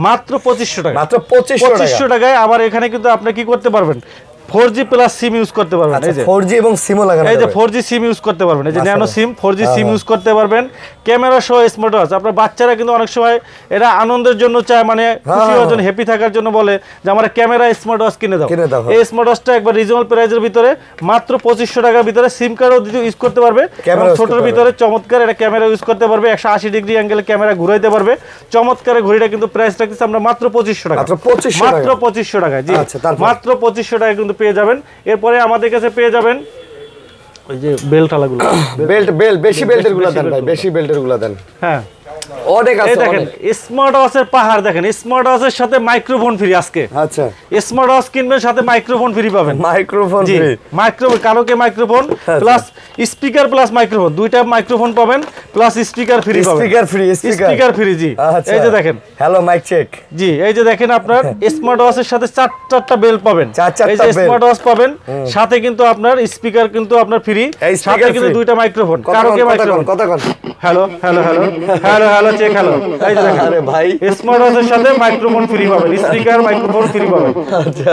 মাত্র 2500 টাকা, মাত্র 2500 টাকায়। আবার এখানে কিন্তু আপনি কি করতে পারবেন, 4G প্লাস সিম ইউজ করতে পারবেন। এই যে 4G এবং সিমও লাগানো এই যে যাবে। 4G সিম ইউজ করতে পারবেন, এই যে ন্যানো সিম 4G হ্যাঁ, সিম হ্যাঁ। ইউজ করতে পারবেন। ক্যামেরা সহ স্মার্ট ওয়াচ। আপনার বাচ্চারা কিন্তু অনেক সময় এরা আনন্দের জন্য চায়, মানে খুশি হওয়ার জন্য, হ্যাপি থাকার জন্য বলে যে আমার ক্যামেরা স্মার্ট ওয়াচ কিনে দাও। কিনে দাও, হ্যাঁ। এই স্মার্ট ওয়াচটা একবার রিজনেবল প্রাইসের ভিতরে মাত্র 2500 টাকার ভিতরে সিম কার্ডও ইউজ করতে পারবে। ক্যামেরা ইউজ ছোটর করতে ভিতরে চমৎকার এটা ক্যামেরা ইউজ করতে পারবে, 180 ডিগ্রি অ্যাঙ্গেলে ক্যামেরা ঘুরাইতে পারবে। চমৎকার ঘড়িটা কিন্তু প্রাইস রাখতেছি আমরা মাত্র 2500 টাকা, মাত্র 2500 মাত্র 2500 টাকায়। জি আচ্ছা, তারপর? মাত্র 2500 টাকায় কিন্তু পেয়ে যাবেন। এরপরে আমাদের কাছে পেয়ে যাবেন ওই যে বেল্টালাগুলো, বেল্ট বেশি বেল্টের গুলা দেন ভাই, বেশি বেল্টের গুলা দেন। হ্যাঁ অনেক এই আছে দেখেন অনেক। স্মার্ট ওয়াচের পাহাড় দেখেন, স্মার্ট ওয়াচের সাথে মাইক্রোফোন ফ্রি আজকে। আচ্ছা, স্মার্ট ওয়াচ কিনবেন সাথে মাইক্রোফোন ফ্রি পাবেন। মাইক্রোফোন জি, free. Microphone karaoke microphone plus speaker plus microphone, দুইটা মাইক্রোফোন পাবেন প্লাস স্পিকার ফ্রি পাবেন। স্পিকার ফ্রি, স্পিকার ফ্রি, জি। আচ্ছা। এই যে দেখেন, হ্যালো মাইক চেক। জি এই যে দেখেন আপনার স্মার্ট ওয়াচের সাথে চারটা বেল পাবেন। চারটা এই যে বেল। স্মার্ট ওয়াচ পাবেন, সাথে কিন্তু আপনার স্পিকার কিন্তু আপনার ফ্রি, এই সাথে speaker কিন্তু free। দুইটা মাইক্রোফোন, কথা কারোকে কোন, মাইক্রোফোন। কথা কোন। Hello hello hello hello hello check hello. এই যে দেখেন আরে ভাই, স্মার্ট ওয়াচের সাথে মাইক্রোফোন ফ্রি পাবেন, স্পিকার মাইক্রোফোন ফ্রি পাবেন।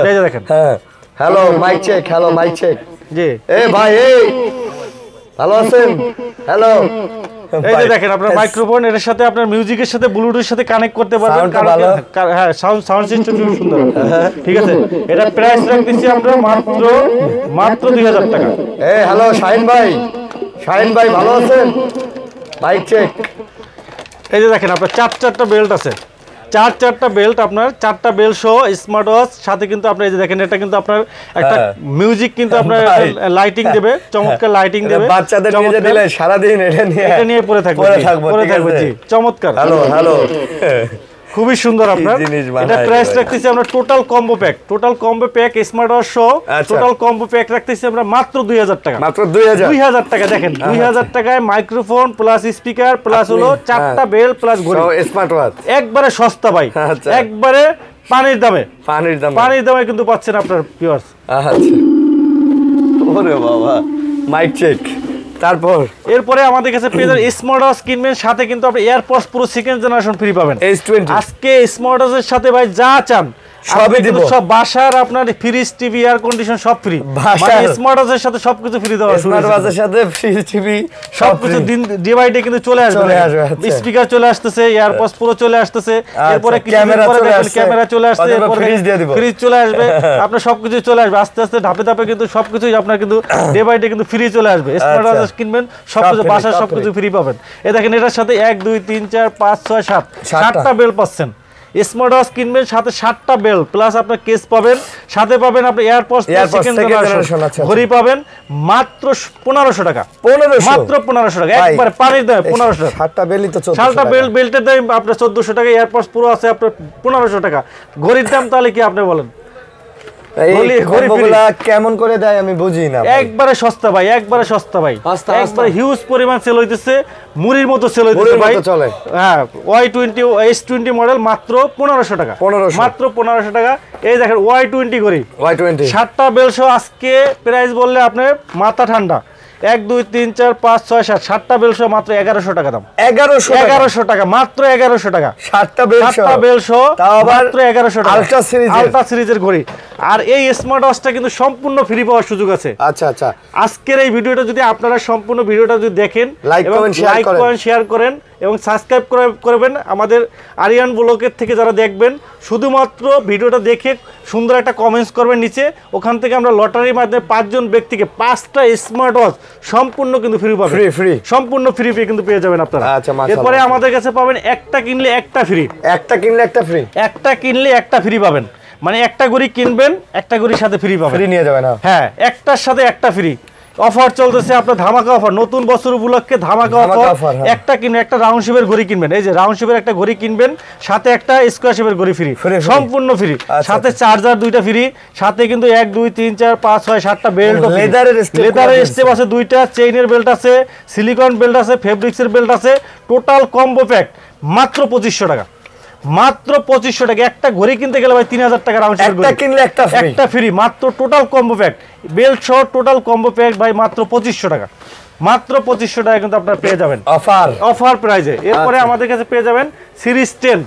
এই যে দেখেন, হ্যাঁ hello mic check, hello mic check. জি এ ভাই, এই ভালো আছেন? হ্যালো। এই যে দেখেন আপনার মাইক্রোফোন, এর সাথে আপনার মিউজিকের সাথে ব্লুটুথের সাথে কানেক্ট করতে পারবেন। Sound টা ভালো। হ্যাঁ সাউন্ড সিস্টেম খুব সুন্দর, ঠিক আছে। এটা প্রাইস রাখতেছি আমরা মাত্র 2000 টাকা। এ হ্যালো শাহিন ভাই, শাহিন ভাই ভালো আছেন? Mic check. এই যে দেখেন আপনার চারটা বেল্ট আছে, চারটা বেল্ট, আপনার চারটা বেল্ট সহ স্মার্ট ওয়াচ সাথে কিন্তু আপনার এই যে দেখেন এটা কিন্তু আপনার একটা মিউজিক কিন্তু আপনার ভাই। লাইটিং দেবে, চমৎকার লাইটিং দেবে। বাচ্চাদের নিয়ে যে চমৎকার। দিলে সারাদিন এটা নিয়ে পরে থাকবে, পরে জি, থাকবো, পরে ঠিক থাকবে, আছে? জি চমৎকার। Hello hello. খুবই সুন্দর আপনার। জিনিস বানায় এটা প্রাইস ভাই। রাখতেছি আমরা total combo pack smart watch সহ আচ্ছা। টোটাল কম্বো প্যাক রাখতেছি আমরা মাত্র 2000 টাকা। মাত্র 2000। 2000 টাকা দেখেন, 2000 টাকায় মাইক্রোফোন প্লাস স্পিকার প্লাস হলো চারটা বেল প্লাস ঘড়ি, স্মার্ট ওয়াচ একবারে সস্তা ভাই, আচ্ছা। একবারে পানির দামে, পানির দাম। পানির দামে কিন্তু পাচ্ছেন আপনার ভিউয়ার্স। আচ্ছা, ওরে বাবা, মাইক চেক। তারপর এরপরে আমাদের কাছে পেয়ে যাবেন স্মার্ট ওয়াচ কিনবেন, সাথে কিন্তু আপনি এয়ারপডস পুরো সেকেন্ড জেনারেশন ফ্রি পাবেন। S20 আজকে স্মার্ট ওয়াচের সাথে ভাই যা চান সবই আপনি কিন্তু দিব। সব বাসার আপনার ফ্রিজ টিভি এয়ার কন্ডিশন সব ফ্রি, বাসার- মানে স্মার্ট ওয়াচের সাথে সবকিছু ফ্রি দেওয়া শুরু স্মার্ট হয়েছে। ওয়াচের সাথে ফ্রি টিভি সব সবকিছু free। দিন ডে বাই ডে কিন্তু চলে আসবে, চলে আসবে, আচ্ছা। স্পিকার চলে আসতেছে, এয়ারপডস পুরো চলে আসতেছে, এরপরে আচ্ছা, ক্যামেরা চলে আসছে, ক্যামেরা চলে আসছে, অথবা এরপরে ফ্রিজ দিয়ে দিব। ফ্রিজ চলে আসবে, আপনার সবকিছু চলে আসবে আস্তে আস্তে ধাপে ধাপে, কিন্তু সবকিছুই আপনার কিন্তু ডে বাই ডে কিন্তু ফ্রি চলে আসবে। স্মার্ট আচ্ছা। ওয়াচ কিনবেন সবকিছু free, বাসার সব সবকিছু free। ফ্রি পাবেন। এই দেখেন এটার সাথে 1 2 3 4 5 6 7 7টা বেল পাচ্ছেন। স্মার্ট ওয়াচ কিনবেন সাথে 7টা বেল প্লাস আপনার কেস পাবেন, সাথে পাবেন আপনি এয়ারপডস সেকেন্ড জেনারেশন আচ্ছা। ঘড়ি পাবেন মাত্র 1500 টাকা, 1500 মাত্র 1500 টাকা, ভাই, একবারে পানির দামে 1500 টাকা। 7টা বেলই তো 1400 শালটা টাকা। বেল্টের দাম আপনার 1400 টাকা, এয়ারপডস পুরো আছে আপনার 1500 টাকা। ঘড়ির দাম তাহলে কি আপনি বলেন? এই ঘড়ি কম্বোগুলা কেমন করে দেয় আমি বুঝি না ভাই। একবারে সস্তা ভাই, একবারে সস্তা ভাই, সস্তা, একবারে হিউজ পরিমাণ সেল হইতেছে, মুড়ির মতো সেল হইতেছে মুড়ির ভাই। মতো চলে। হ্যাঁ Y20 S20 মডেল মাত্র 1500 টাকা, 1500 মাত্র 1500 টাকা। এই দেখেন Y20 ঘড়ি Y20 7টা বেল সহ আজকে প্রাইস বললে আপনি মাথা ঠান্ডা। 1 2 3 4 5 6 7 7টা বেল সহ মাত্র 1100 টাকা দাম, 1100 টাকা, মাত্র 1100 টাকা। 7টা বেল 7টা বেল সহ তাও আবার মাত্র 1100 টাকা, আলট্রা সিরিজের। আলট্রা সিরিজের ঘড়ি। আর এই স্মার্ট ওয়াচটা কিন্তু সম্পূর্ণ ফ্রি পাওয়ার সুযোগ আছে। আচ্ছা আচ্ছা, আজকের এই ভিডিওটা যদি আপনারা সম্পূর্ণ ভিডিওটা যদি দেখেন, লাইক কমেন্ট শেয়ার করেন এবং সাবস্ক্রাইব করবেন আমাদের আরিয়ান ব্লগের থেকে যারা দেখবেন, শুধুমাত্র ভিডিওটা দেখে সুন্দর একটা কমেন্টস করবেন নিচে, ওখান থেকে আমরা লটারির মাধ্যমে 5 জন ব্যক্তিকে 5টা স্মার্ট ওয়াচ সম্পূর্ণ কিন্তু ফ্রি পাবেন, ফ্রি সম্পূর্ণ ফ্রি পেয়ে কিন্তু পেয়ে যাবেন আপনারা। আচ্ছা, মাশাআল্লাহ। এরপরে আমাদের কাছে পাবেন একটা কিনলে একটা ফ্রি, একটা কিনলে একটা ফ্রি, একটা কিনলে একটা ফ্রি পাবেন, মানে একটা ঘড়ি কিনবেন একটা ঘড়ির সাথে ফ্রি পাবেন, ফ্রি নিয়ে যাবে না। হ্যাঁ একটার সাথে একটা ফ্রি। অফার চলতেছে আপনার ধামাকা অফার, নতুন বছর উপলক্ষে ধামাকা অফার। হ্যাঁ। একটা কিনবেন, একটা রাউন্ড শেপের ঘড়ি কিনবেন, এই যে রাউন্ড শেপের একটা ঘড়ি কিনবেন, সাথে একটা স্কয়ার শেপের ঘড়ি ফ্রি, free। সম্পূর্ণ ফ্রি, আচ্ছা। সাথে চার্জার দুইটা ফ্রি, সাথে কিন্তু 1 2 3 4 5 6 7টা বেল্ট, লেদারের step লেদারের করা স্টেপ আছে দুইটা, চেইনের বেল্ট আছে, সিলিকন বেল্ট আছে, ফেব্রিক্সের বেল্ট আছে, টোটাল কম্বো প্যাক মাত্র 2500 টাকা, মাত্র 2500 টাকা। একটা ঘড়ি কিনতে গেলে ভাই 3000 টাকা রাউন্ড শেপের ঘড়ি, একটা কিনলে একটা ফ্রি, মাত্র টোটাল কম্বো প্যাক, বেল্ট সহ টোটাল কম্বো প্যাক ভাই মাত্র 2500 টাকা, মাত্র 2500 টাকা কিন্তু আপনারা পেয়ে যাবেন অফার প্রাইজে। এরপরে আমাদের কাছে পেয়ে যাবেন সিরিজ 10,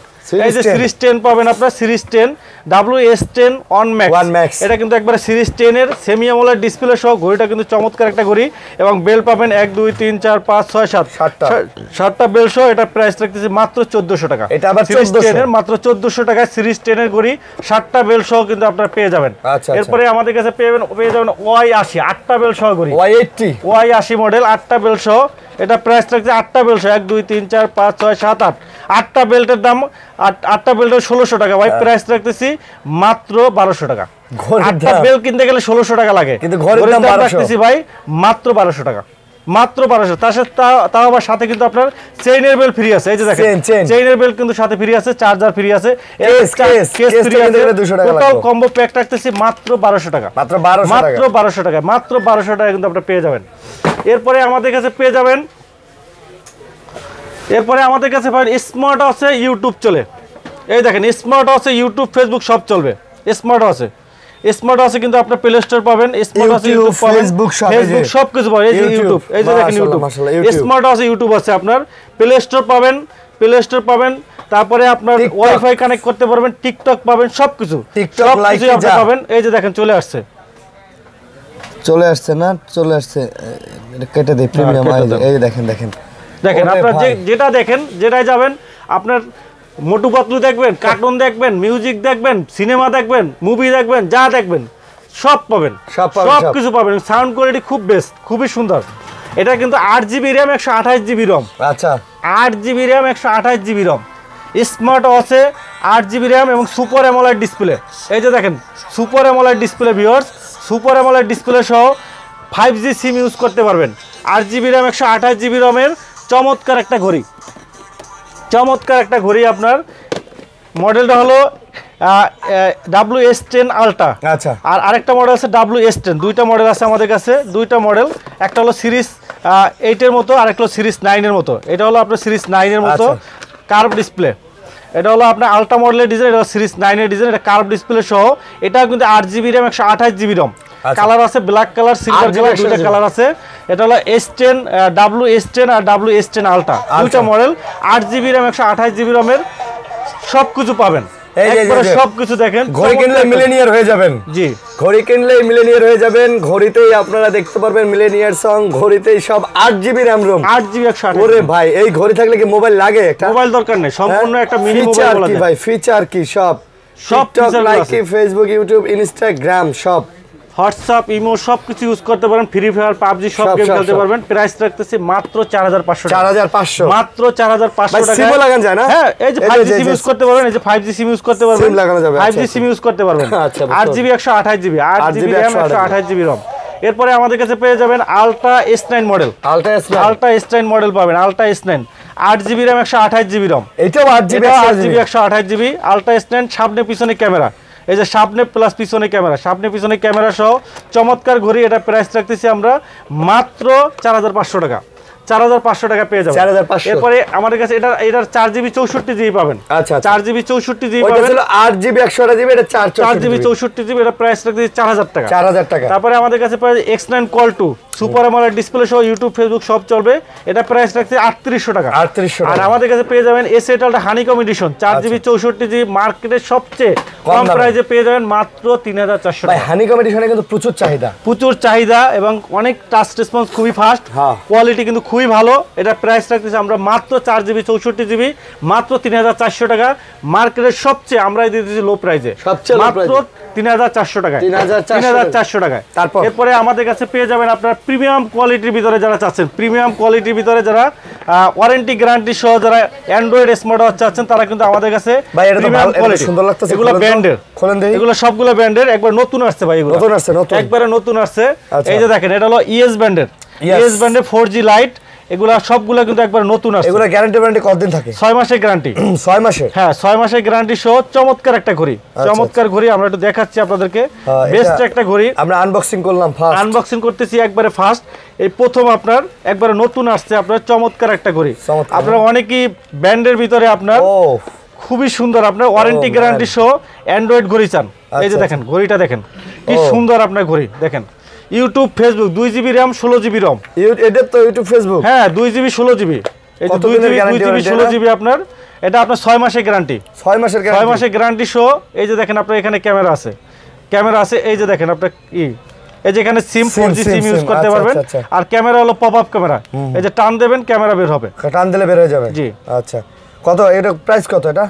এই যে সিরিজ 10 পাবেন আপনারা, সিরিজ 10 WS10 অন ম্যাক্স, এটা কিন্তু একবারে সিরিজ 10 এর সেমি অ্যামোলেড ডিসপ্লে সহ ঘড়িটা কিন্তু চমৎকার একটা ঘড়ি, এবং বেল পাবেন 1 2 3 4 5 6 7 7টা বেল সহ। এটা প্রাইস রাখতেছি মাত্র 1400 টাকা, এটা আবার সিরিজ 10 এর মাত্র 1400 টাকায় সিরিজ 10 এর ঘড়ি 7টা বেল সহ কিন্তু আপনারা পেয়ে যাবেন। এরপরে আমাদের কাছে পেয়ে যাবেন Y80 8টা বেল সহ ঘড়ি, Y80 মডেল 8টা বেল সহ, এটা প্রাইস রাখছে 8টা বেল সহ 1 2 3 4 5 6 7 8, 8টা বেল্টের দাম 8টা বেল্টের 1600 টাকা ভাই, প্রাইস রাখতেছি মাত্র 1200 টাকা। 8টা বেল কিনতে গেলে 1600 টাকা লাগে, কিন্তু ঘড়ির দাম রাখতেছি ভাই মাত্র 1200 টাকা, মাত্র 1200। তাও আবার সাথে কিন্তু আপনার চেইনের বেল ফ্রি আছে, এই যে দেখেন চেইনের বেল কিন্তু সাথে ফ্রি আছে, চার্জার ফ্রি আছে, কেস ফ্রি আছে, টোটাল কম্বো প্যাক রাখতেছি মাত্র 1200 টাকা, মাত্র 1200 টাকা, মাত্র 1200 টাকা কিন্তু আপনারা পেয়ে যাবেন। এরপরে আমাদের কাছে পেয়ে যাবেন, এরপরে আমাদের কাছে পাবেন স্মার্ট ওয়াচে ইউটিউব চলে, এই দেখেন স্মার্ট ওয়াচে ইউটিউব ফেসবুক সব চলবে স্মার্ট ওয়াচে। স্মার্ট ওয়াচে কিন্তু আপনার প্লে স্টোর পাবেন, স্মার্ট ওয়াচে ইউটিউব পাবেন, ফেসবুক সবকিছু পাবেন, এই যে ইউটিউব, এই যে দেখেন ইউটিউব, স্মার্ট ওয়াচে ইউটিউব আছে আপনার, প্লে স্টোর পাবেন, তারপরে আপনার ওয়াইফাই কানেক্ট করতে পারবেন, টিকটক পাবেন, সবকিছু আপনি পাবেন। এই যে দেখেন চলে আসছে না, চলে আসছে, কেটে দেই প্রিমিয়াম, এই দেখেন আপনারা যেটা দেখেন, যেটাই যাবেন আপনার মোটু পাতলু দেখবেন, কার্টুন দেখবেন, মিউজিক দেখবেন, সিনেমা দেখবেন, মুভি দেখবেন, যা দেখবেন সব পাবেন, সব কিছু পাবেন। সাউন্ড কোয়ালিটি খুব বেস্ট, খুবই সুন্দর। এটা কিন্তু 8GB র্যাম 128GB রম, আচ্ছা 8GB র্যাম 128GB রম, স্মার্ট ওয়াচে 8GB র্যাম এবং সুপার অ্যামোলেড ডিসপ্লে। এই যে দেখেন super AMOLED display viewers, super AMOLED display সহ 5G সিম ইউজ করতে পারবেন। 8GB র্যাম 128GB রমের চমৎকার একটা ঘড়ি, চমৎকার একটা ঘড়ি। আপনার মডেলটা হলো WS10 আলট্রা, আচ্ছা, আর আরেকটা মডেল আছে WS10, দুইটা মডেল আছে আমাদের কাছে, দুইটা মডেল, একটা হলো সিরিজ 8 এর মতো, আর একটা হলো সিরিজ 9 এর মতো। এটা হলো আপনার সিরিজ 9 এর মতো কার্ভ ডিসপ্লে, এটা হলো আপনার আলট্রা মডেলের ডিজাইন, এটা সিরিজ 9 এর ডিজাইন, এটা কার্ভ ডিসপ্লে সহ। এটা কিন্তু 8GB র্যাম 128GB রম, কালার আছে ব্ল্যাক কালার, সিলভার কালার, দুইটা কালার আছে। এটা হলো S10 WS10 আর WS10 আলট্রা, দুইটা মডেল, 8GB র্যাম 128GB রমের, সবকিছু পাবেন, সবকিছু দেখেন। ঘড়ি কিনলে মিলেনিয়ার হয়ে যাবেন, জি ঘড়ি কিনলেই মিলেনিয়ার হয়ে যাবেন। ঘড়িতেই আপনারা দেখতে পারবেন মিলেনিয়ার সং, ঘড়িতেই সব 8GB র্যাম রোম, 8GB 128। ওরে ভাই, এই ঘড়ি থাকলে কি মোবাইল লাগে? একটা মোবাইল দরকার নেই, সম্পূর্ণ একটা মিনি মোবাইল বলা যায় ভাই। ফিচার কি সব TikTok, like, Facebook, YouTube, Instagram, সব হোয়াটসঅ্যাপ, ইমো সবকিছু ইউজ করতে পারেন, ফ্রি ফায়ার, পাবজি সব গেম খেলতে পারবেন। প্রাইস রাখতেছি মাত্র 4500 টাকা, 4500, মাত্র 4500 টাকা। সিম লাগানো যায় না? হ্যাঁ, এই যে 5G সিম ইউজ করতে পারবেন, এই যে 5G সিম ইউজ করতে পারবেন, সিম লাগানো যাবে, 5G সিম ইউজ করতে পারবেন। 8GB 128GB, 8GB RAM 128GB ROM। এরপরে আমাদের কাছে পেয়ে যাবেন ultra S9 model, ultra S9 model পাবেন, ultra S9 8GB RAM 128GB ROM, এটাও 8GB 128GB আলট্রা S9। সামনে পিছনে ক্যামেরা, এই যে সামনে প্লাস পিছনে ক্যামেরা, সামনে পিছনে ক্যামেরা সহ চমৎকার ঘড়ি। এটা প্রাইস রাখতেছি আমরা মাত্র 4500 টাকা, 4500 টাকা পেয়ে যাবেন। এরপরে আমাদের কাছে এটার 4GB 64GB পাবেন, আচ্ছা 4GB 64GB পাবেন, 8GB 128GB, এটা 4GB 64GB, এটা প্রাইস রাখতেছি 4000 টাকা, 4000 টাকা। তারপরে আমাদের কাছে পাবেন X9 Call 2 super AMOLED display সহ ইউটিউব, ফেসবুক সব চলবে, এটা প্রাইস রাখতেছি 3800 টাকা, 3800 টাকা। আর আমাদের কাছে পেয়ে যাবেন S8 Ultra honeycomb addition 4GB 64GB, মার্কেটের সবচেয়ে কম প্রাইসে পেয়ে যাবেন মাত্র 3400 টাকা। ভাই হানিকম এডিশনে কিন্তু প্রচুর চাহিদা এবং অনেক টাচ রেসপন্স খুবই ফাস্ট, কোয়ালিটি কিন্তু খুবই ভালো। এটা প্রাইস রাখতেছি আমরা মাত্র 4GB 64GB, মাত্র 3400 টাকা। মার্কেটের সবচেয়ে আমরা দিয়ে দিচ্ছি লো প্রাইসে, মাত্র 3400 টাকায়, 3400 টাকায়। তারপর এরপরে আমাদের কাছে পেয়ে যাবেন আপনার প্রিমিয়াম কোয়ালিটির ভিতরে যারা চাচ্ছেন, প্রিমিয়াম কোয়ালিটির ভিতরে যারা ওয়ারেন্টি গ্যারান্টি সহ যারা অ্যান্ড্রয়েড স্মার্ট ওয়াচ চাচ্ছেন, তারা কিন্তু আমাদের কাছে প্রিমিয়াম কোয়ালিটি, সুন্দর লাগতেছে, এগুলো ব্র্যান্ডের, খোলেন দেখি, এগুলো সবগুলো ব্র্যান্ডের, একবার নতুন আসছে ভাই, এগুলো নতুন আসছে, একবারে নতুন আসছে। এই যে দেখেন, এটা হলো ইএস ব্র্যান্ডের, ইএস ব্র্যান্ডের 4G লাইট, এগুলা সবগুলো কিন্তু একবার নতুন আসছে। এগুলো গ্যারান্টি কতদিন থাকে? 6 মাসের গ্যারান্টি। 6 মাসের? হ্যাঁ, 6 মাসের গ্যারান্টি সহ চমৎকার একটা ঘড়ি, চমৎকার ঘড়ি। আমরা একটু দেখাচ্ছি আপনাদেরকে, বেস্ট একটা ঘড়ি। আমরা আনবক্সিং করলাম, ফার্স্ট আনবক্সিং করতেছি একবারে ফার্স্ট, এই প্রথম আপনার একবারে নতুন আসছে আপনার চমৎকার একটা ঘড়ি। আপনারা অনেকেই ব্র্যান্ডের ভিতরে আপনার খুবই সুন্দর, আপনার ওয়ারেন্টি গ্যারান্টি সহ অ্যান্ড্রয়েড ঘড়ি চান, এই যে দেখেন ঘড়িটা দেখেন কি সুন্দর আপনার ঘড়ি দেখেন। YouTube Facebook 2GB RAM 16GB ROM, এটা তো ইউটিউব ফেসবুক, হ্যাঁ 2GB 16GB, এই যে 2GB 16GB আপনার, এটা আপনার 6 মাসের গ্যারান্টি, 6 মাসের 6 মাসের গ্যারান্টি সহ। এই যে দেখেন আপনার এখানে ক্যামেরা আছে, এই যে দেখেন আপনার এই যে এখানে সিম 4G সিম ইউজ করতে পারবেন। আর ক্যামেরা হলো পপ আপ ক্যামেরা, এই যে টান দেবেন ক্যামেরা বের হবে, টান দিলে বের হয়ে যাবে। জি আচ্ছা, কত এটা প্রাইস কত এটা?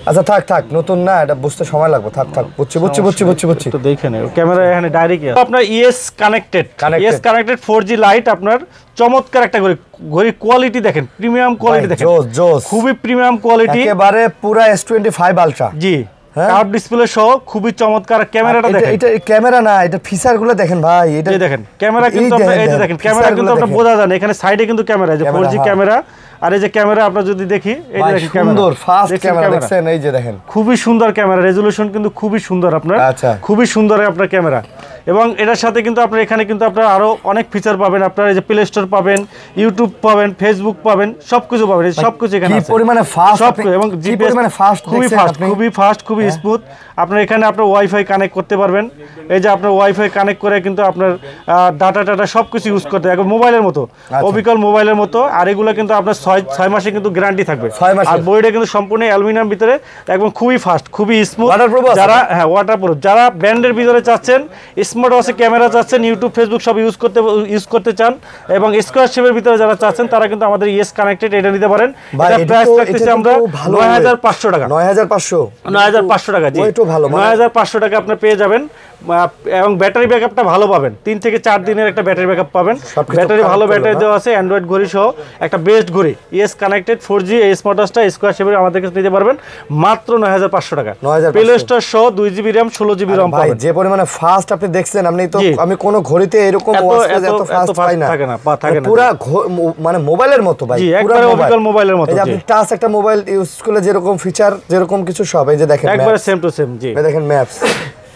আচ্ছা থাক নতুন না, এটা বুঝতে সময় লাগবে, থাক বুঝছি। তো দেখেন ক্যামেরা এখানে ডাইরেক্ট আপনার ইএস কানেক্টেড 4G লাইট, আপনার চমৎকার একটা ঘড়ি কোয়ালিটি দেখেন, প্রিমিয়াম কোয়ালিটি দেখেন, খুবই প্রিমিয়াম কোয়ালিটি, একেবারে পুরো S25 আলট্রা। জি, কার্ভ ডিসপ্লে সহ খুবই চমৎকার। ক্যামেরাটা দেখেন, এটা ক্যামেরা না, এটা ফিচারগুলো দেখেন ভাই, এটা দেখেন ক্যামেরা কিন্তু আপনারা এই যে দেখেন ক্যামেরা কিন্তু আপনারা বোঝা যায় না, এখানে সাইডে কিন্তু ক্যামেরা, এই যে 4G ক্যামেরা। আর এই যে ক্যামেরা আপনারা যদি দেখি, এই যে দেখেন সুন্দর ফাস্ট ক্যামেরা দেখছেন, এই যে দেখেন খুবই সুন্দর ক্যামেরা, রেজোলিউশন কিন্তু খুবই সুন্দর আপনার, আচ্ছা খুবই সুন্দর আপনার ক্যামেরা। এবং এটার সাথে কিন্তু আপনার এখানে কিন্তু আপনারা আরো অনেক ফিচার পাবেন, আপনারা এই যে প্লে স্টোর পাবেন, ইউটিউব পাবেন, ফেসবুক পাবেন, সবকিছু পাবেন, সবকিছু এখানে আছে। কি পরিমাণে ফাস্ট, এবং জিপিএস খুবই ফাস্ট, খুবই স্মুথ। আপনার এখানে আপনার ওয়াইফাই কানেক্ট করতে পারবেন, এই যে আপনার ওয়াইফাই কানেক্ট করে কিন্তু আপনার ডাটা সবকিছু ইউজ করতে একদম মোবাইলের মতো, অবিকল মোবাইলের মতো। আর এগুলো কিন্তু আপনার 6 মাসে কিন্তু গ্যারান্টি থাকবে। আর বডিটা কিন্তু সম্পূর্ণ অ্যালুমিনিয়াম ভিতরে, একদম খুবই ফাস্ট, খুবই স্মুথ। যারা ওয়াটারপ্রুফ, যারা ব্র্যান্ডের ভিতরে চাচ্ছেন, স্মার্ট ওয়াচে ক্যামেরা চাচ্ছেন, ইউটিউব ফেসবুক সব ইউজ করতে চান, এবং স্কোয়ার শেপের ভিতরে যারা চাচ্ছেন, তারা কিন্তু আমাদের ইএস কানেক্টেড এটা নিতে পারেন। এটা প্রাইস রাখতেছি আমরা 9500 টাকা, 9500 টাকা। জি, 9500 টাকা আপনি পেয়ে যাবেন। এবং ব্যাটারি ব্যাকআপটা ভালো পাবেন, 3 থেকে 4 দিনের একটা ব্যাটারি ব্যাকআপ পাবেন। ব্যাটারি ভালো ব্যাটারি দেওয়া আছে, অ্যান্ড্রয়েড ঘড়ি সহ একটা বেস্ট ঘড়ি, ইএস কানেক্টেড 4G এই স্মার্ট ওয়াচটা স্কোয়ার শেপের আমাদের কাছে নিতে পারবেন মাত্র 9500 টাকা। প্লে স্টোর সহ 2GB RAM 16GB ROM পাবেন। যে পরিমাণে ফাস্ট আপনি দেখছেন, আমি কোন ঘড়িতে এরকম ওয়াচ এত ফাস্ট পাই না, থাকে না পুরো মানে মোবাইলের মতো ভাই, পুরো একবারে মোবাইলের মতো। আপনি টাচ একটা মোবাইল ইউজ করলে যেরকম ফিচার, যেরকম কিছু সব, এই যে দেখেন একবারে সেম টু সেম। জি, এই দেখেন ম্যাপস,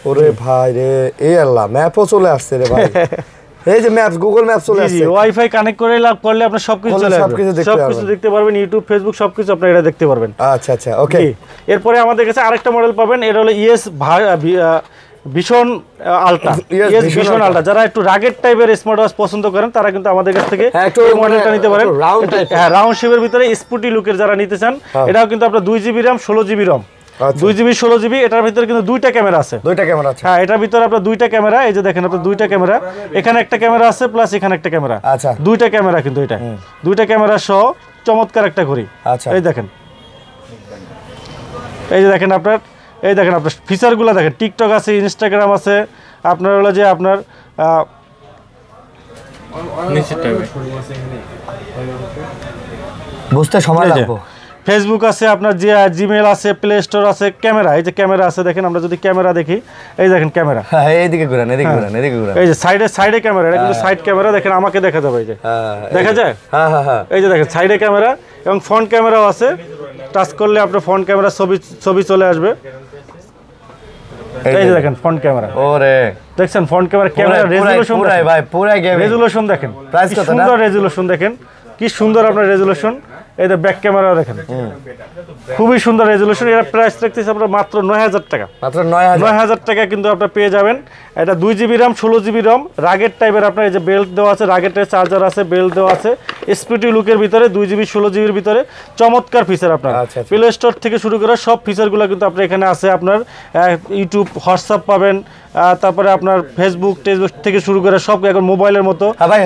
ওরে ভাই রে, এই আল্লাহ ম্যাপও চলে আসছে রে ভাই, এই যে ম্যাপস, গুগল ম্যাপস চলে আসছে। ওয়াইফাই কানেক্ট করলে আপনি সবকিছু দেখতে পারবেন, ইউটিউব ফেসবুক সবকিছু আপনি এটা দেখতে পারবেন। আচ্ছা ওকে। এরপরে আমাদের কাছে আরেকটা মডেল পাবেন, এটা হলো ইএস ভীষণ আলট্রা। ভীষণ আলট্রা, যারা একটু রাগেড টাইপের স্মার্ট ওয়াচ পছন্দ করেন, তারা কিন্তু আমাদের কাছ থেকে এই মডেলটা নিতে পারেন। রাউন্ড শেপের ভিতরে স্পোর্টি লুকের যারা নিতে চান, এটাও কিন্তু আপনার 2GB RAM 16GB ROM, 2GB 16GB। এটার ভিতরে কিন্তু দুইটা ক্যামেরা আছে, হ্যাঁ এটার ভিতরে আপনার দুইটা ক্যামেরা, এই যে দেখেন আপনার দুইটা ক্যামেরা, এখানে একটা ক্যামেরা আছে প্লাস এখানে একটা ক্যামেরা, দুইটা ক্যামেরা কিন্তু এটা দুইটা ক্যামেরা সহ চমৎকার একটা ঘড়ি। এই দেখেন, এই যে দেখেন আপনার, এই দেখেন আপনার ফিচারগুলো দেখেন, টিকটক আছে, ইনস্টাগ্রাম আছে, আপনার হলো যে আপনার বুঝতে সময় লাগবে, ফেসবুক আছে, আপনার যে জিমেল আছে, প্লে স্টোর আছে, ক্যামেরা, এই যে ক্যামেরা আছে দেখেন, আমরা যদি ক্যামেরা দেখি, এই দেখেন ক্যামেরা, এইদিকে ঘুরান, এদিকে ঘুরান, এদিকে ঘুরান, এই যে সাইডে ক্যামেরা, এটা কিন্তু সাইড ক্যামেরা দেখেন, আমাকে দেখা যাবে, এই যে দেখা যায়, এই যে দেখেন সাইডে ক্যামেরা, এবং ফ্রন্ট ক্যামেরাও আছে, টাচ করলে আপনার ফ্রন্ট ক্যামেরা ছবি চলে আসবে। এই যে দেখেন ফ্রন্ট ক্যামেরা, ওরে দেখছেন ফ্রন্ট ক্যামেরা রেজোলিউশন ভাই, পুরো গেম রেজোলিউশন দেখেন, প্রাইস কত না, সুন্দর রেজোলিউশন দেখেন, কি সুন্দর আপনার রেজোলিউশন। এই যে ব্যাক ক্যামেরা দেখেন, খুবই সুন্দর রেজোলিউশন। এর প্রাইস রাখতেছি আমরা মাত্র 9000 টাকা, মাত্র 9000 টাকা কিন্তু আপনারা পেয়ে যাবেন। এটা 2GB RAM 16GB ROM, rugged টাইপের আপনার এই যে বেল্ট দেওয়া আছে, রাগেটের চার্জার আছে, বেল্ট দেওয়া আছে, স্পিডি লুকের ভিতরে 2GB 16GBর ভিতরে চমৎকার ফিচার আপনার। প্লে স্টোর থেকে শুরু করে সব ফিচারগুলো কিন্তু আপনার এখানে আছে। আপনার ইউটিউব, হোয়াটসঅ্যাপ পাবেন, তারপরে আপনার ফেসবুক থেকে শুরু করে সব এখন মোবাইলের মতো,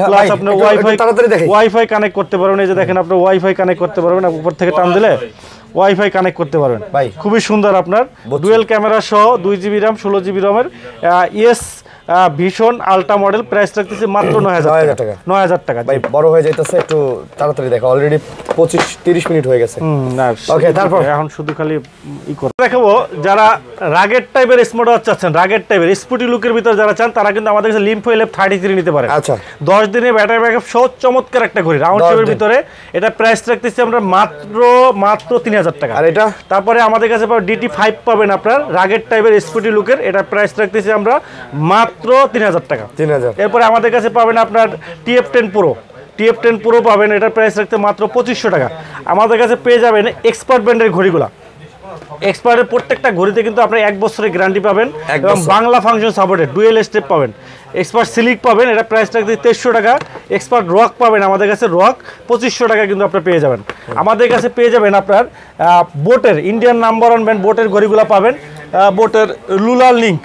প্লাস আপনার ওয়াইফাই কানেক্ট করতে পারবেন। এই যে দেখেন আপনার ওয়াইফাই কানেক্ট করতে পারবেন, উপর থেকে টান দিলে ওয়াইফাই কানেক্ট করতে পারবেন। খুবই সুন্দর আপনার ডুয়েল ক্যামেরা সহ 2GB RAM 16GB ROM এর ইএস ভীষণ আলট্রা মডেল, প্রাইস রাখতেছি মাত্র 9000 টাকা। 9000 টাকা ভাই, বড় হয়ে যাইতেছে, একটু তাড়াতাড়ি দেখো, অলরেডি 25-30 মিনিট হয়ে গেছে। ওকে, তারপর এখন শুধু খালি দেখাবো যারা রাগেড টাইপের স্মার্ট ওয়াচ চাচ্ছেন, রাগেড টাইপের স্পোর্টি লুকের ভিতরে যারা চান, তারা কিন্তু আমাদের কাছে লিম্ফো LF33 নিতে পারে। আচ্ছা, 10 দিনের ব্যাটারি ব্যাকআপ সহ চমৎকার একটা ঘড়ি, রাউন্ড শেপের ভিতরে। এটা প্রাইস রাখতেছি আমরা মাত্র 3000 টাকা। আর এটা তারপরে আমাদের কাছে DT5 পাবেন আপনার, রাগেড টাইপের স্পোর্টি লুকের, এটা প্রাইস রাখতেছি আমরা মাত্র 3000 টাকা। 3000। এরপরে আমাদের কাছে পাবেন আপনার TF10 Pro, TF10 Pro পাবেন, এটার প্রাইস রাখতে মাত্র 2500 টাকা। আমাদের কাছে পেয়ে যাবেন এক্সপার্ট ব্র্যান্ডের ঘড়িগুলা। এক্সপার্টের প্রত্যেকটা ঘড়িতে কিন্তু আপনি 1 বছরের গ্যারান্টি পাবেন এবং Bangla function supported dual step পাবেন। এক্সপার্ট সিলিক পাবেন, এটা প্রাইস রাখতে 2300 টাকা। এক্সপার্ট রক পাবেন আমাদের কাছে, রক 2500 টাকা কিন্তু আপনি পেয়ে যাবেন। আমাদের কাছে পেয়ে যাবেন আপনার বোটের ইন্ডিয়ান নাম্বার 1 ব্র্যান্ড বোটের ঘড়িগুলো পাবেন। বোটের লুলার লিঙ্ক